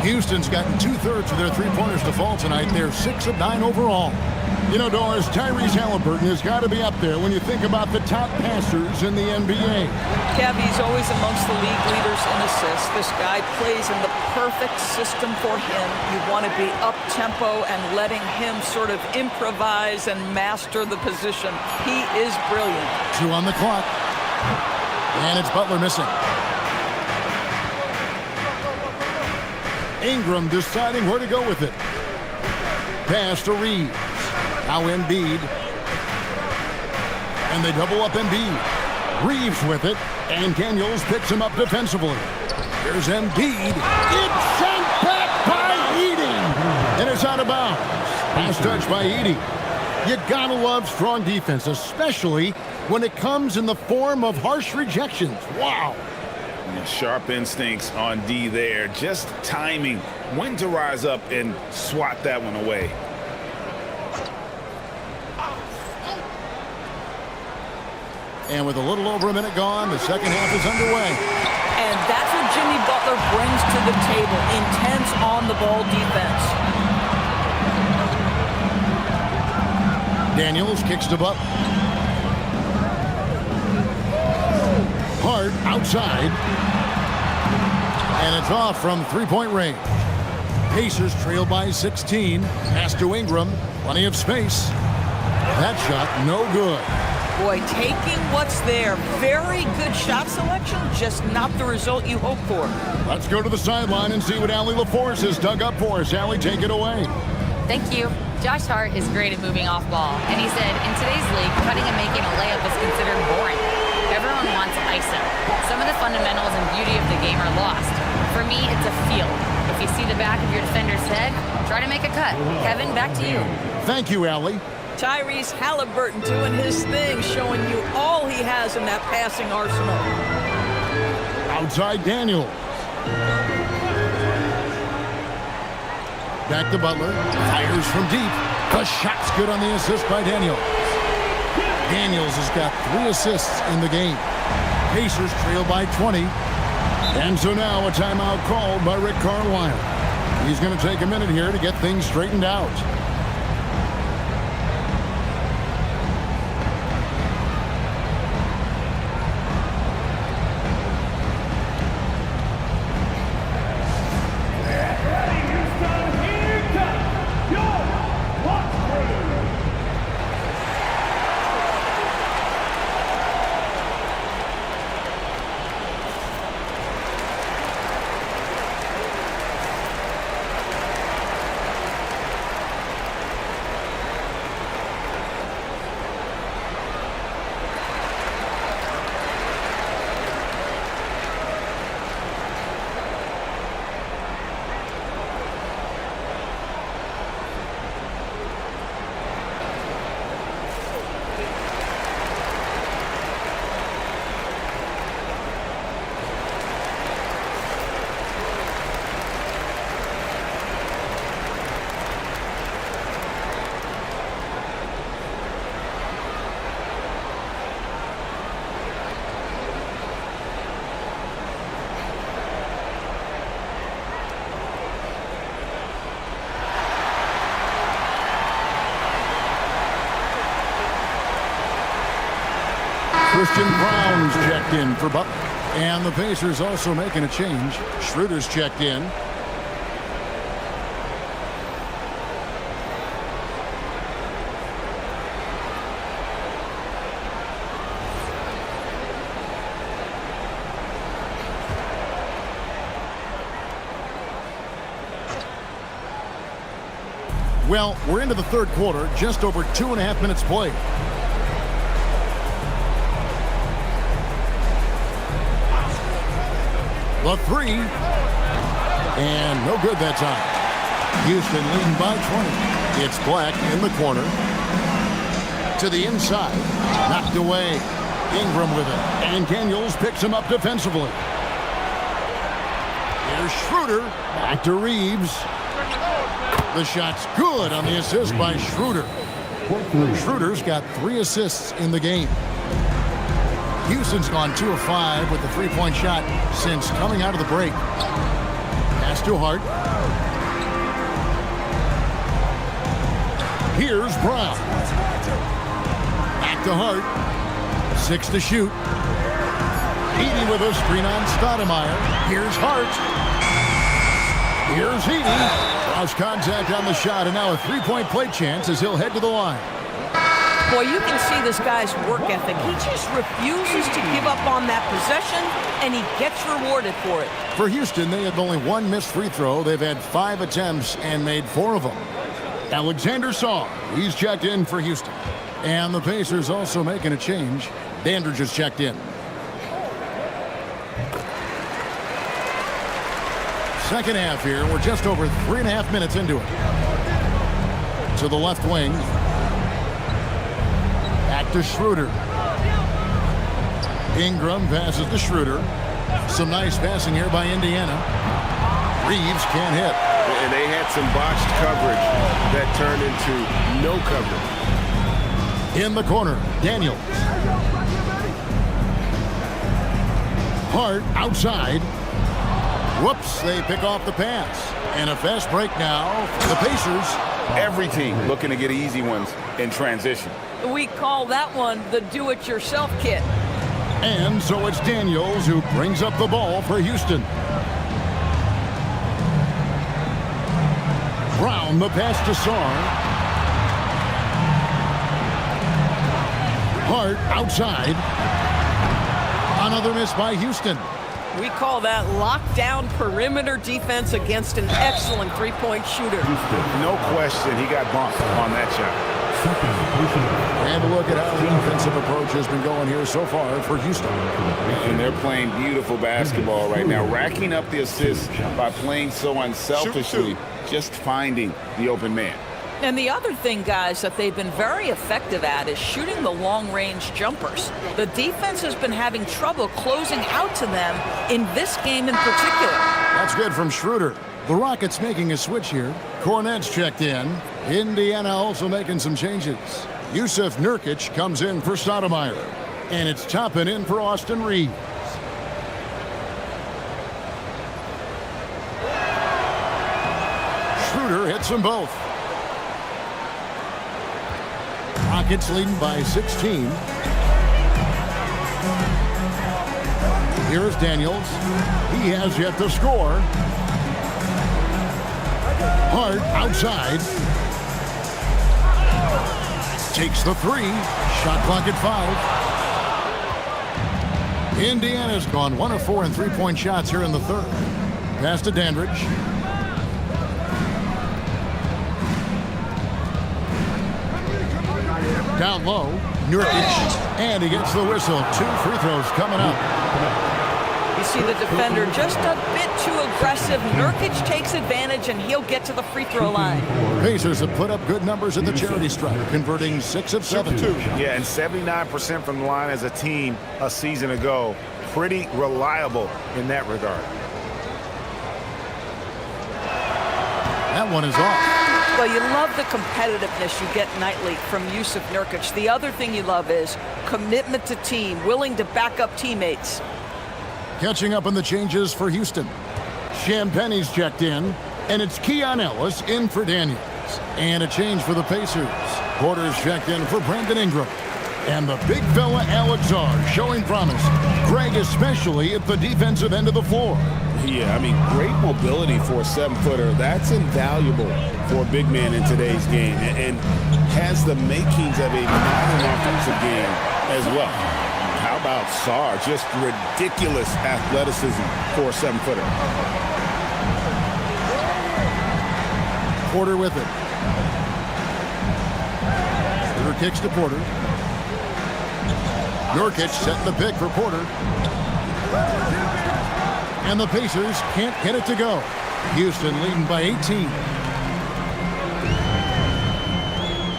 Houston's gotten 2/3 of their three-pointers to fall tonight. They're 6 of 9 overall. You know, Doris, Tyrese Halliburton has got to be up there when you think about the top passers in the NBA. Kev, he's always amongst the league leaders in assists. This guy plays in the perfect system for him. You want to be up-tempo and letting him sort of improvise and master the position. He is brilliant. 2 on the clock. And it's Butler missing. Ingram deciding where to go with it. Pass to Reeves. Now Embiid. And they double up Embiid. Reeves with it. And Daniels picks him up defensively. Here's Embiid. It's sent back by Edey. And it's out of bounds. Pass touch by Edey. You gotta love strong defense, especially when it comes in the form of harsh rejections. Wow. Sharp instincts on D there. Just timing when to rise up and swat that one away. And with a little over a minute gone, the second half is underway. And that's what Jimmy Butler brings to the table. Intense on-the-ball defense. Daniels kicks to Butler. Hard outside. And it's off from three-point range. Pacers trail by 16. Pass to Ingram. Plenty of space. That shot no good. Boy, taking what's there. Very good shot selection, just not the result you hope for. Let's go to the sideline and see what Allie LaForce has dug up for us. Allie, take it away. Thank you. Josh Hart is great at moving off ball. And he said, in today's league, cutting and making a layup is considered boring. Everyone wants ISO. Some of the fundamentals and beauty of the game are lost. For me, it's a feel. If you see the back of your defender's head, try to make a cut. Kevin, back to you. Thank you, Allie. Tyrese Halliburton doing his thing, showing you all he has in that passing arsenal. Outside Daniels. Back to Butler. Fires from deep. The shot's good on the assist by Daniels. Daniels has got 3 assists in the game. Pacers trail by 20. And so now a timeout called by Rick Carlisle. He's going to take a minute here to get things straightened out. Christian Brown's checked in for Butler. And the Pacers also making a change. Schroeder's checked in. Well, we're into the third quarter, just over 2.5 minutes played. The 3. And no good that time. Houston leading by 20. It's Black in the corner. To the inside. Knocked away. Ingram with it. And Daniels picks him up defensively. Here's Schroeder. Back to Reeves. The shot's good on the assist by Schroeder. Schroeder's got 3 assists in the game. Houston's gone 2 of 5 with the 3-point shot since coming out of the break. Pass to Hart. Here's Brown. Back to Hart. 6 to shoot. Edey with a screen on Stoudemire. Here's Hart. Here's Edey. Cross contact on the shot, and now a 3-point play chance as he'll head to the line. Boy, you can see this guy's work ethic. He just refuses to give up on that possession, and he gets rewarded for it. For Houston, they have only 1 missed free throw. They've had 5 attempts and made 4 of them. Alexander Saw, he's checked in for Houston. And the Pacers also making a change. Dandridge is checked in. Second half here. We're just over 3.5 minutes into it. To the left wing. Back to Schroeder. Ingram passes to Schroeder. Some nice passing here by Indiana. Reeves can't hit. And they had some botched coverage that turned into no coverage. In the corner, Daniels. Hart outside. Whoops, they pick off the pass. And a fast break now for the Pacers. Every team looking to get easy ones in transition. We call that one the do-it-yourself kit. And so it's Daniels who brings up the ball for Houston. Brown, the pass to Sarr. Hart outside. Another miss by Houston. We call that lockdown perimeter defense against an excellent 3-point shooter. No question, he got bumped on that shot. And a look at how the offensive approach has been going here so far for Houston. And they're playing beautiful basketball right now, racking up the assists by playing so unselfishly, just finding the open man. And the other thing, guys, that they've been very effective at is shooting the long-range jumpers. The defense has been having trouble closing out to them in this game in particular. That's good from Schroeder. The Rockets making a switch here. Cornette's checked in. Indiana also making some changes. Yusuf Nurkic comes in for Stoudemire. And it's Toppin in for Austin Reeves. Schroeder hits them both. Rockets leading by 16. Here's Daniels. He has yet to score. Hart outside. Takes the three. Shot clock at 5. Indiana's gone 1 of 4 in three-point shots here in the third. Pass to Dandridge. Down low, Nurkic, and he gets the whistle. 2 free throws coming up. You see the defender just a bit too aggressive. Nurkic takes advantage, and he'll get to the free throw line. Pacers have put up good numbers at the charity stripe, converting 6 of 7. Yeah, and 79% from the line as a team a season ago. Pretty reliable in that regard. That one is off. Well, you love the competitiveness you get nightly from Yusuf Nurkic. The other thing you love is commitment to team, willing to back up teammates. Catching up on the changes for Houston. Champagne's checked in, and it's Keon Ellis in for Daniels. And a change for the Pacers. Porter's checked in for Brandon Ingram. And the big fella Alex R showing promise. Greg especially at the defensive end of the floor. Yeah, I mean, great mobility for a 7-footer. That's invaluable for a big man in today's game, and has the makings of a modern offensive game as well. How about Sarr? Just ridiculous athleticism for a 7-footer. Porter with it. Porter kicks to Porter. Nurkic setting the pick for Porter. And the Pacers can't get it to go. Houston leading by 18.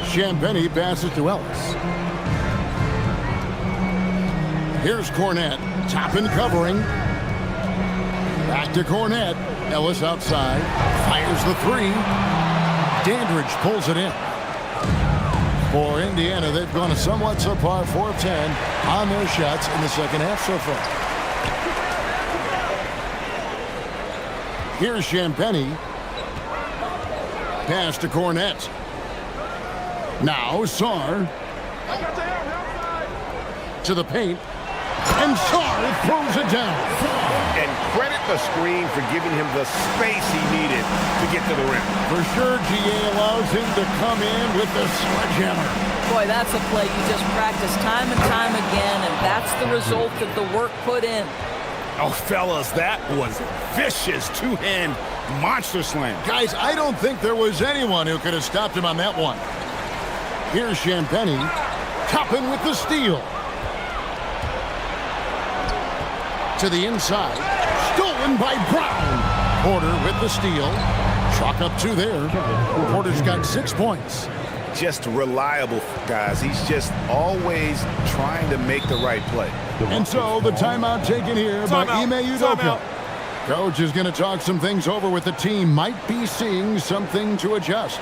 Champagnie passes to Ellis. Here's Cornette. Toppin covering. Back to Cornette. Ellis outside. Fires the three. Dandridge pulls it in. For Indiana, they've gone a somewhat subpar 4 of 10 on their shots in the second half so far. Here's Champagnie. Pass to Cornette. Now Sarr. To the paint. And Sarr throws it down. And credit the screen for giving him the space he needed to get to the rim. For sure, GA allows him to come in with the sledgehammer. Boy, that's a play you just practice time and time again, and that's the result of the work put in. Oh, fellas, that was vicious two-hand monster slam. Guys, I don't think there was anyone who could have stopped him on that one. Here's Champagnie. Toppin with the steal. To the inside. Stolen by Brown. Porter with the steal. Chalk up 2 there. Porter's got 6 points. Just reliable, guys. He's just always trying to make the right play. And so the timeout taken here by Ime Udoka. Coach is going to talk some things over with the team. Might be seeing something to adjust.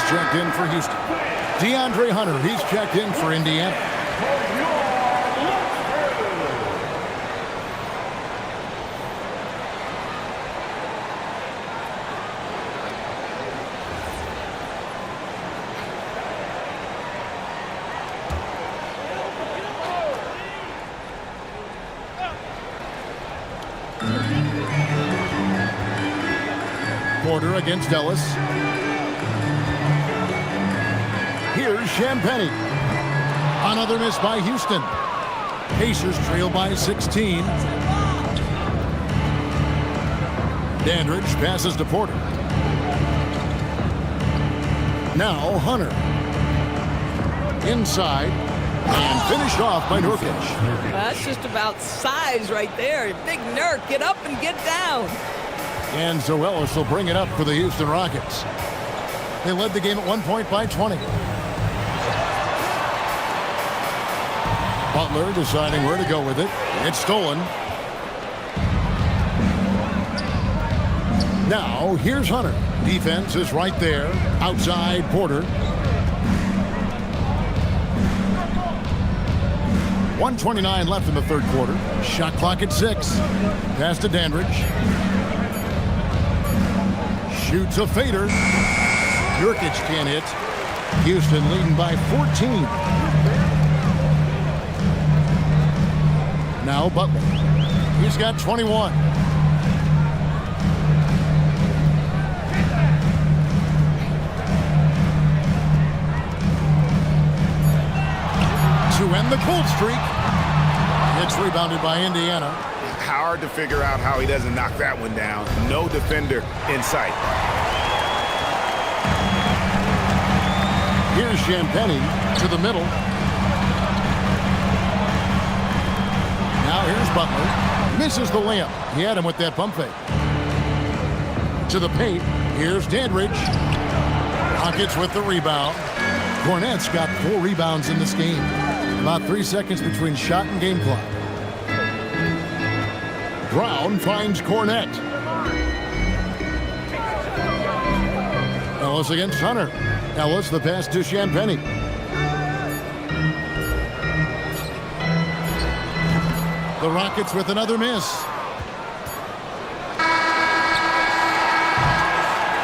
checked in for Houston. DeAndre Hunter, he's checked in for Indiana. Porter against Ellis. Here's Champagnie. Another miss by Houston. Pacers trail by 16. Dandridge passes to Porter. Now Hunter. Inside. And finished off by Nurkic. That's just about size right there. Big Nurk, get up and get down. And so Ellis will bring it up for the Houston Rockets. They led the game at 1 point by 20. Butler deciding where to go with it. It's stolen. Now here's Hunter. Defense is right there. Outside Porter. 1:29 left in the third quarter. Shot clock at 6. Pass to Dandridge. Shoots a fader. Nurkic can't hit. Houston leading by 14. Now Butler. He's got 21. To end the cold streak. It's rebounded by Indiana. Hard to figure out how he doesn't knock that one down. No defender in sight. Here's Champagnie to the middle. Now here's Butler. Misses the layup. He had him with that pump fake. To the paint. Here's Dandridge. Rockets with the rebound. Cornette's got 4 rebounds in this game. About 3 seconds between shot and game clock. Brown finds Cornette. Ellis against Hunter. Ellis the pass to Champagnie. The Rockets with another miss.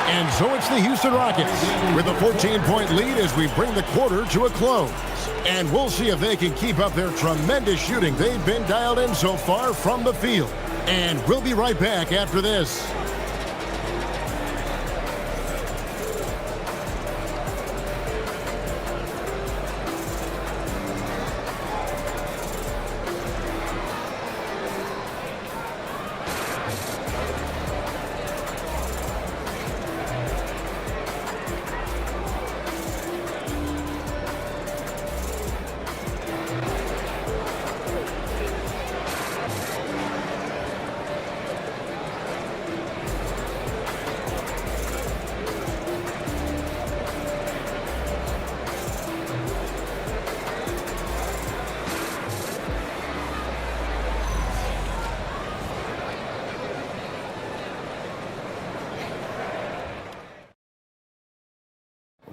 And so it's the Houston Rockets with a 14-point lead as we bring the quarter to a close. And we'll see if they can keep up their tremendous shooting they've been dialed in so far from the field. And we'll be right back after this.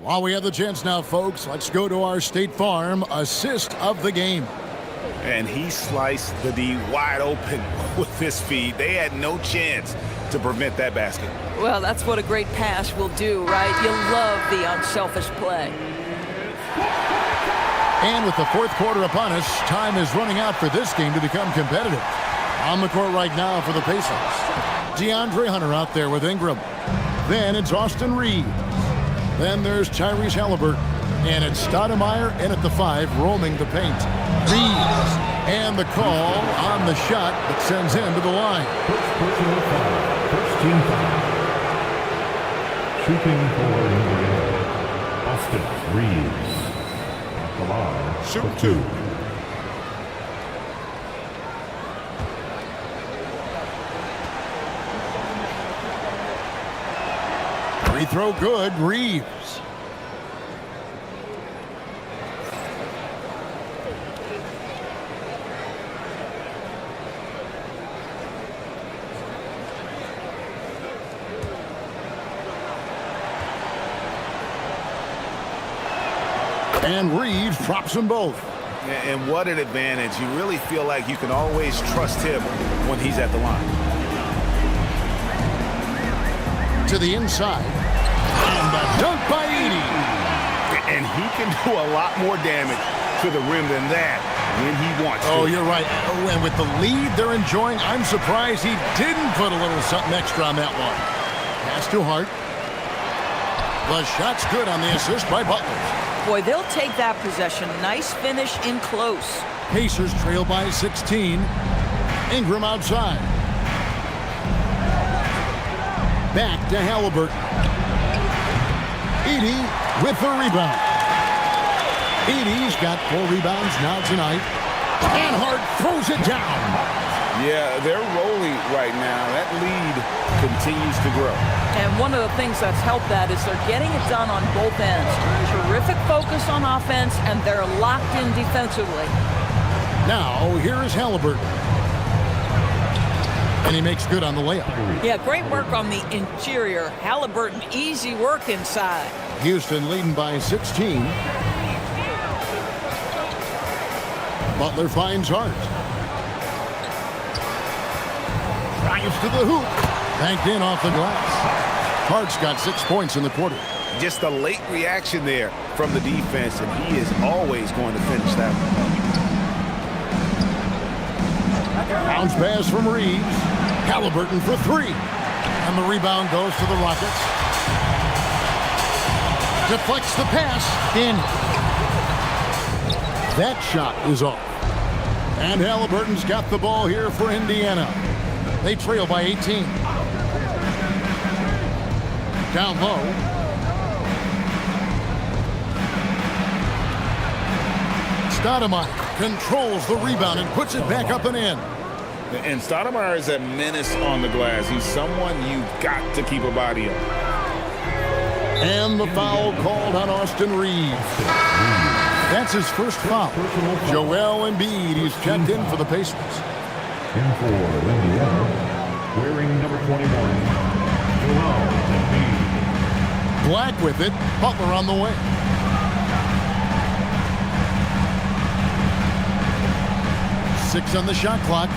While we have the chance now, folks, let's go to our State Farm assist of the game. And he sliced the D wide open with his feed. They had no chance to prevent that basket. Well, that's what a great pass will do, right? You love the unselfish play. And with the fourth quarter upon us, time is running out for this game to become competitive. On the court right now for the Pacers. DeAndre Hunter out there with Ingram. Then it's Austin Reed. Then there's Tyrese Halliburton. And it's Stoudemire in at the 5, roaming the paint. Reeves. And the call on the shot that sends him to the line. Personal foul. First team foul. Shooting for Indiana. Austin Reeves. The line. Shoot 2. Free throw good, Reeves. And Reeves drops them both. And what an advantage. You really feel like you can always trust him when he's at the line. To the inside. And a dunk by Edey. And he can do a lot more damage to the rim than that when he wants to. Oh, you're right. Oh, and with the lead they're enjoying, I'm surprised he didn't put a little something extra on that one. Pass to Hart. The shot's good on the assist by Butler. Boy, they'll take that possession. Nice finish in close. Pacers trail by 16. Ingram outside. Back to Halliburton. Edey with the rebound. Edey's got 4 rebounds now tonight. And Hart throws it down. Yeah, they're rolling right now. That lead continues to grow. And one of the things that's helped that is they're getting it done on both ends. Terrific focus on offense, and they're locked in defensively. Now, here is Halliburton. And he makes good on the layup. Yeah, great work on the interior. Halliburton, easy work inside. Houston leading by 16. Butler finds Hart. Drives to the hoop. Banked in off the glass. Hart's got 6 points in the quarter. Just a late reaction there from the defense, and he is always going to finish that one. Bounce pass from Reeves. Halliburton for 3. And the rebound goes to the Rockets. Deflects the pass. In. That shot is off. And Halliburton's got the ball here for Indiana. They trail by 18. Down low. Stoudemire controls the rebound and puts it back up and in. And Stoudemire is a menace on the glass. He's someone you've got to keep a body on. And the foul called on Austin Reeves. That's his first foul. Joel Embiid, he's checked in for the Pacers. In for Indiana, wearing number 21, Joel Embiid. Black with it. Butler on the way. Six on the shot clock.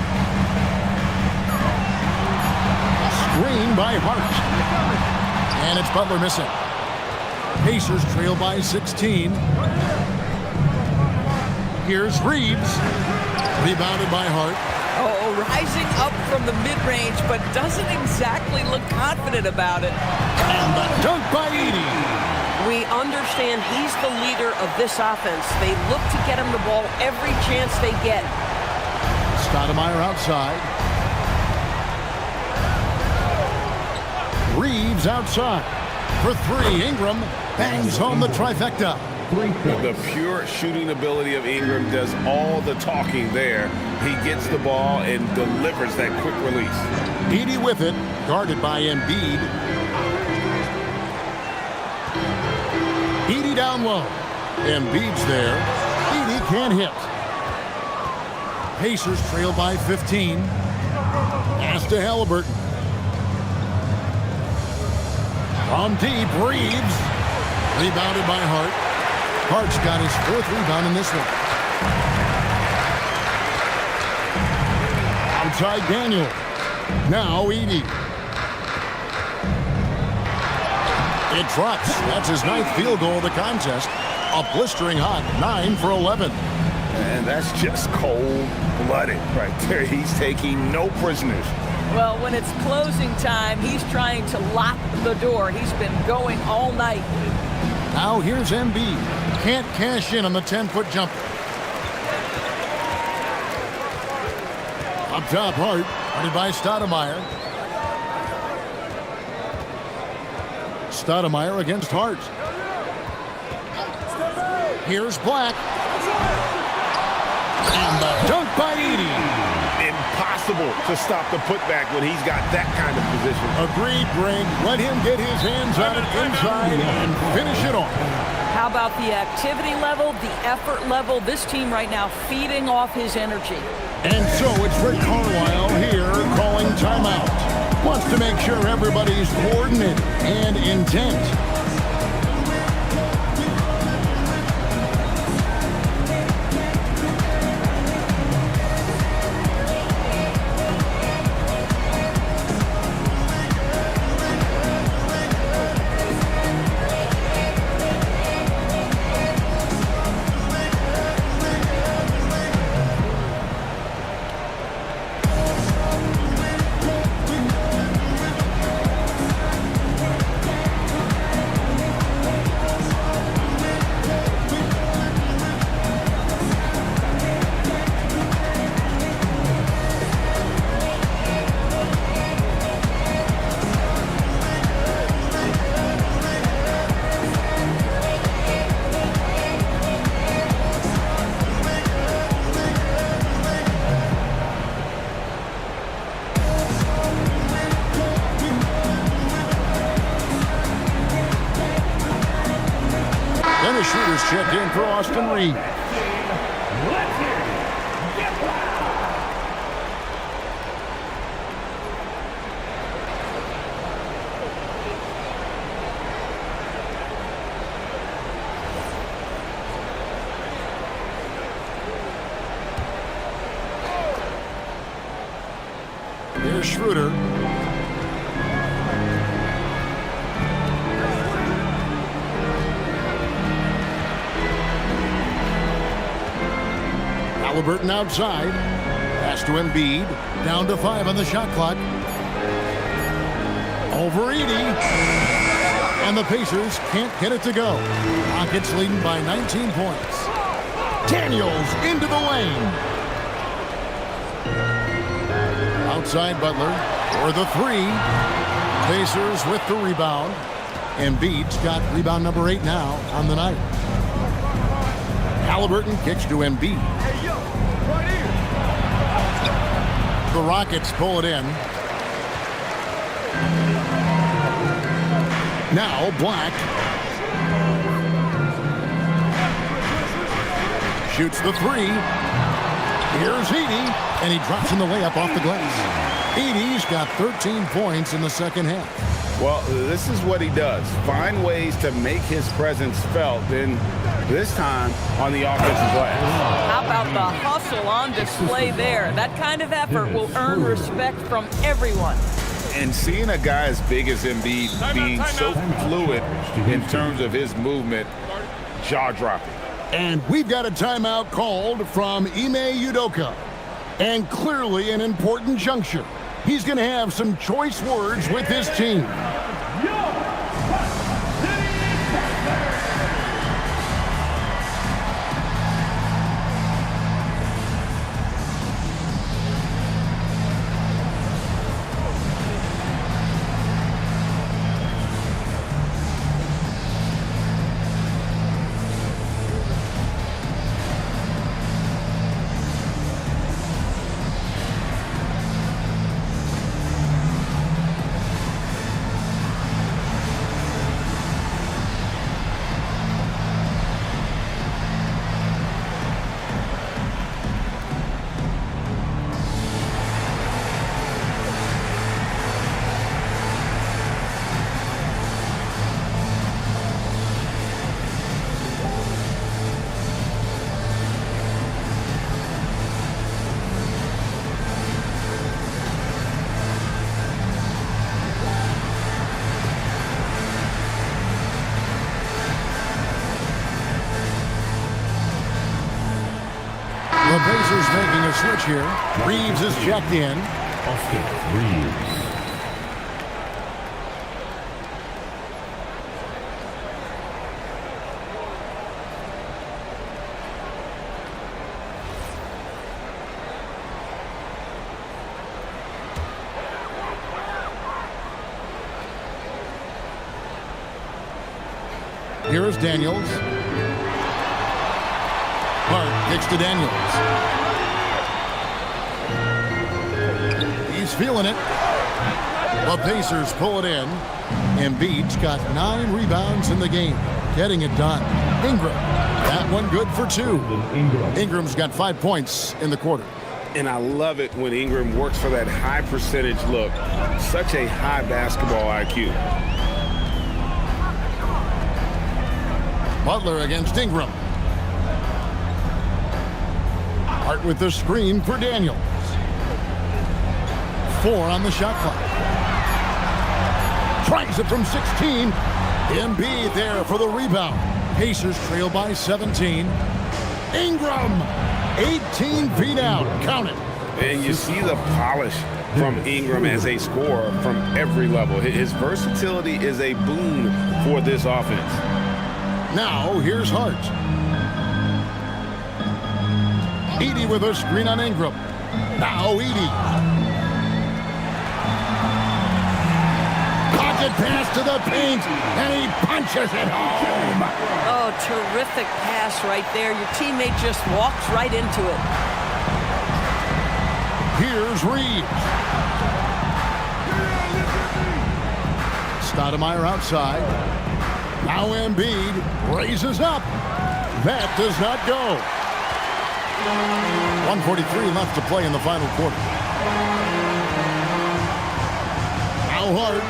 Screen by Hart. And it's Butler missing. Pacers trail by 16. Here's Reeves. Rebounded by Hart. Oh, rising up from the mid-range, but doesn't exactly look confident about it. And the dunk by Edey. We understand he's the leader of this offense. They look to get him the ball every chance they get. Stoudemire outside. Reeves outside. For 3, Ingram bangs home the trifecta. The pure shooting ability of Ingram does all the talking there. He gets the ball and delivers that quick release. Edey with it, guarded by Embiid. Edey down low. Embiid's there. Edey can't hit. Pacers trail by 15. Pass to Halliburton. From deep, Reeves. Rebounded by Hart. Hart's got his 4th rebound in this one. Outside Daniel. Now Edey. It drops. That's his 9th field goal of the contest. A blistering hot 9 for 11. And that's just cold-blooded right there. He's taking no prisoners. Well, when it's closing time, he's trying to lock the door. He's been going all night. Now here's Embiid. Can't cash in on the 10-foot jumper. Up top, Hart. Guarded by Stoudemire. Stoudemire against Hart. Here's Black. And the dunk by Edey. Impossible to stop the putback when he's got that kind of position. Agreed, Greg. Let him get his hands on it inside and finish it off. How about the activity level, the effort level? This team right now feeding off his energy. And so it's Rick Carlisle here calling timeout. Wants to make sure everybody's coordinated and intent. Pacers checked in for Austin Reeves. Here's Schroeder. Halliburton outside. Pass to Embiid. Down to 5 on the shot clock. Over Edey. And the Pacers can't get it to go. Rockets leading by 19 points. Daniels into the lane. Outside Butler for the 3. Pacers with the rebound. Embiid's got rebound number 8 now on the night. Halliburton kicks to Embiid. The Rockets pull it in. Now Black. Shoots the 3. Here's Edey, and he drops in the layup off the glass. Edey's got 13 points in the second half. Well, this is what he does. Find ways to make his presence felt, then this time on the offensive glass. How about the hustle on display there? That kind of effort will earn respect from everyone. And seeing a guy as big as Embiid being so fluid in terms of his movement, jaw-dropping. And we've got a timeout called from Ime Udoka. And clearly an important juncture. He's going to have some choice words with his team. The Pacers making a switch here. Reeves is checked in. Austin Reeves. Here is Daniels. Clark kicks to Daniels. He's feeling it. The Pacers pull it in. Embiid's got 9 rebounds in the game, getting it done. Ingram, that one good for 2. Ingram's got 5 points in the quarter. And I love it when Ingram works for that high percentage look. Such a high basketball IQ. Butler against Ingram. Hart with the screen for Daniels. 4 on the shot clock. Tries it from 16. Embiid there for the rebound. Pacers trail by 17. Ingram, 18 feet out. Count it. And you see the polish from Ingram as a scorer from every level. His versatility is a boon for this offense. Now, here's Hart. Edey with a screen on Ingram. Now Edey. Pocket pass to the paint, and he punches it home. Oh, terrific pass right there. Your teammate just walks right into it. Here's Reeves. Stoudemire outside. Now Embiid raises up. That does not go. 1:43 left to play in the final quarter. Now Hart.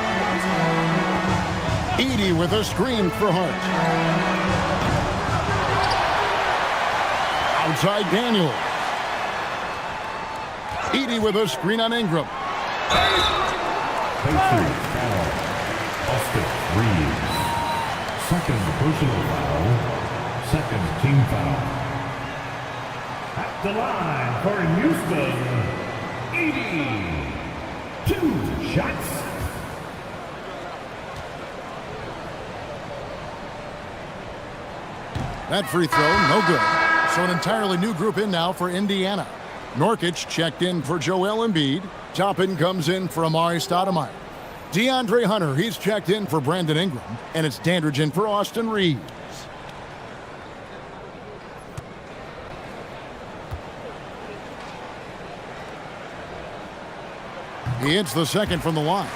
Edey with a screen for Hart. Outside Daniel. Edey with a screen on Ingram. Pacers foul. Austin Reeves. Second personal foul. Second team foul. At the line for Houston, Edey. 2 shots. That free throw, no good. So an entirely new group in now for Indiana. Nurkic checked in for Joel Embiid. Toppin comes in for Amari Stoudemire. DeAndre Hunter, he's checked in for Brandon Ingram. And it's Dandridge in for Austin Reeves. He hits the second from the line.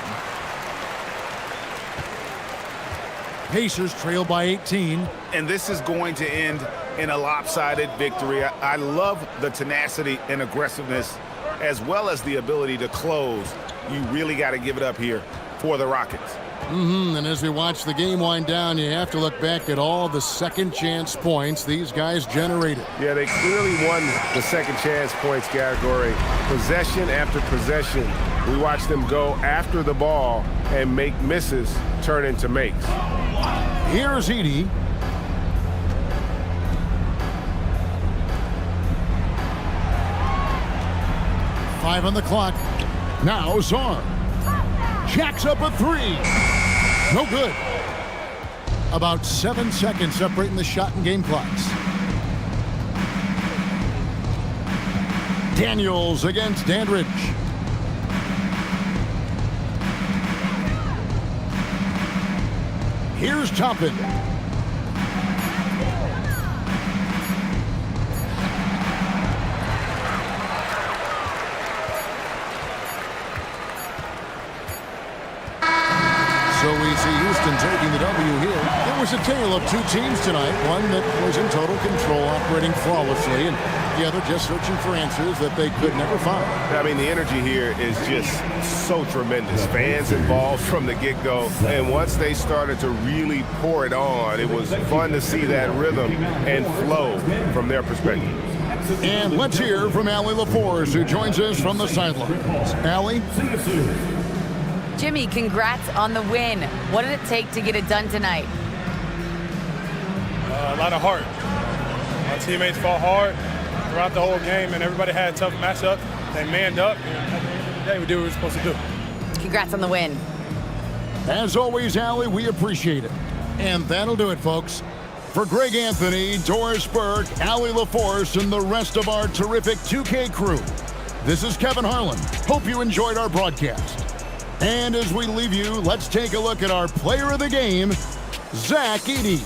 Pacers trail by 18. And this is going to end in a lopsided victory. I love the tenacity and aggressiveness as well as the ability to close. You really got to give it up here for the Rockets. And as we watch the game wind down, you have to look back at all the second chance points these guys generated. Yeah, they clearly won the second chance points category. Possession after possession. We watched them go after the ball and make misses turn into makes. Here's Edey. Five on the clock. Now Czar. Jacks up a three. No good. About 7 seconds separating the shot and game clocks. Daniels against Dandridge. Here's Toppin. So we see Houston taking the W here. It was a tale of two teams tonight. One that was in total control, operating flawlessly, and the other just searching for answers that they could never find. I mean, the energy here is just so tremendous. Fans involved from the get-go. And once they started to really pour it on, it was fun to see that rhythm and flow from their perspective. And let's hear from Allie LaForce, who joins us from the sidelines. Allie? Jimmy, congrats on the win. What did it take to get it done tonight? A lot of heart. My teammates fought hard throughout the whole game, and everybody had a tough matchup. They manned up, and at the end of the day, we did what we were supposed to do. Congrats on the win. As always, Allie, we appreciate it. And that'll do it, folks. For Greg Anthony, Doris Burke, Allie LaForce, and the rest of our terrific 2K crew, this is Kevin Harlan. Hope you enjoyed our broadcast. And as we leave you, let's take a look at our player of the game, Zach Edey.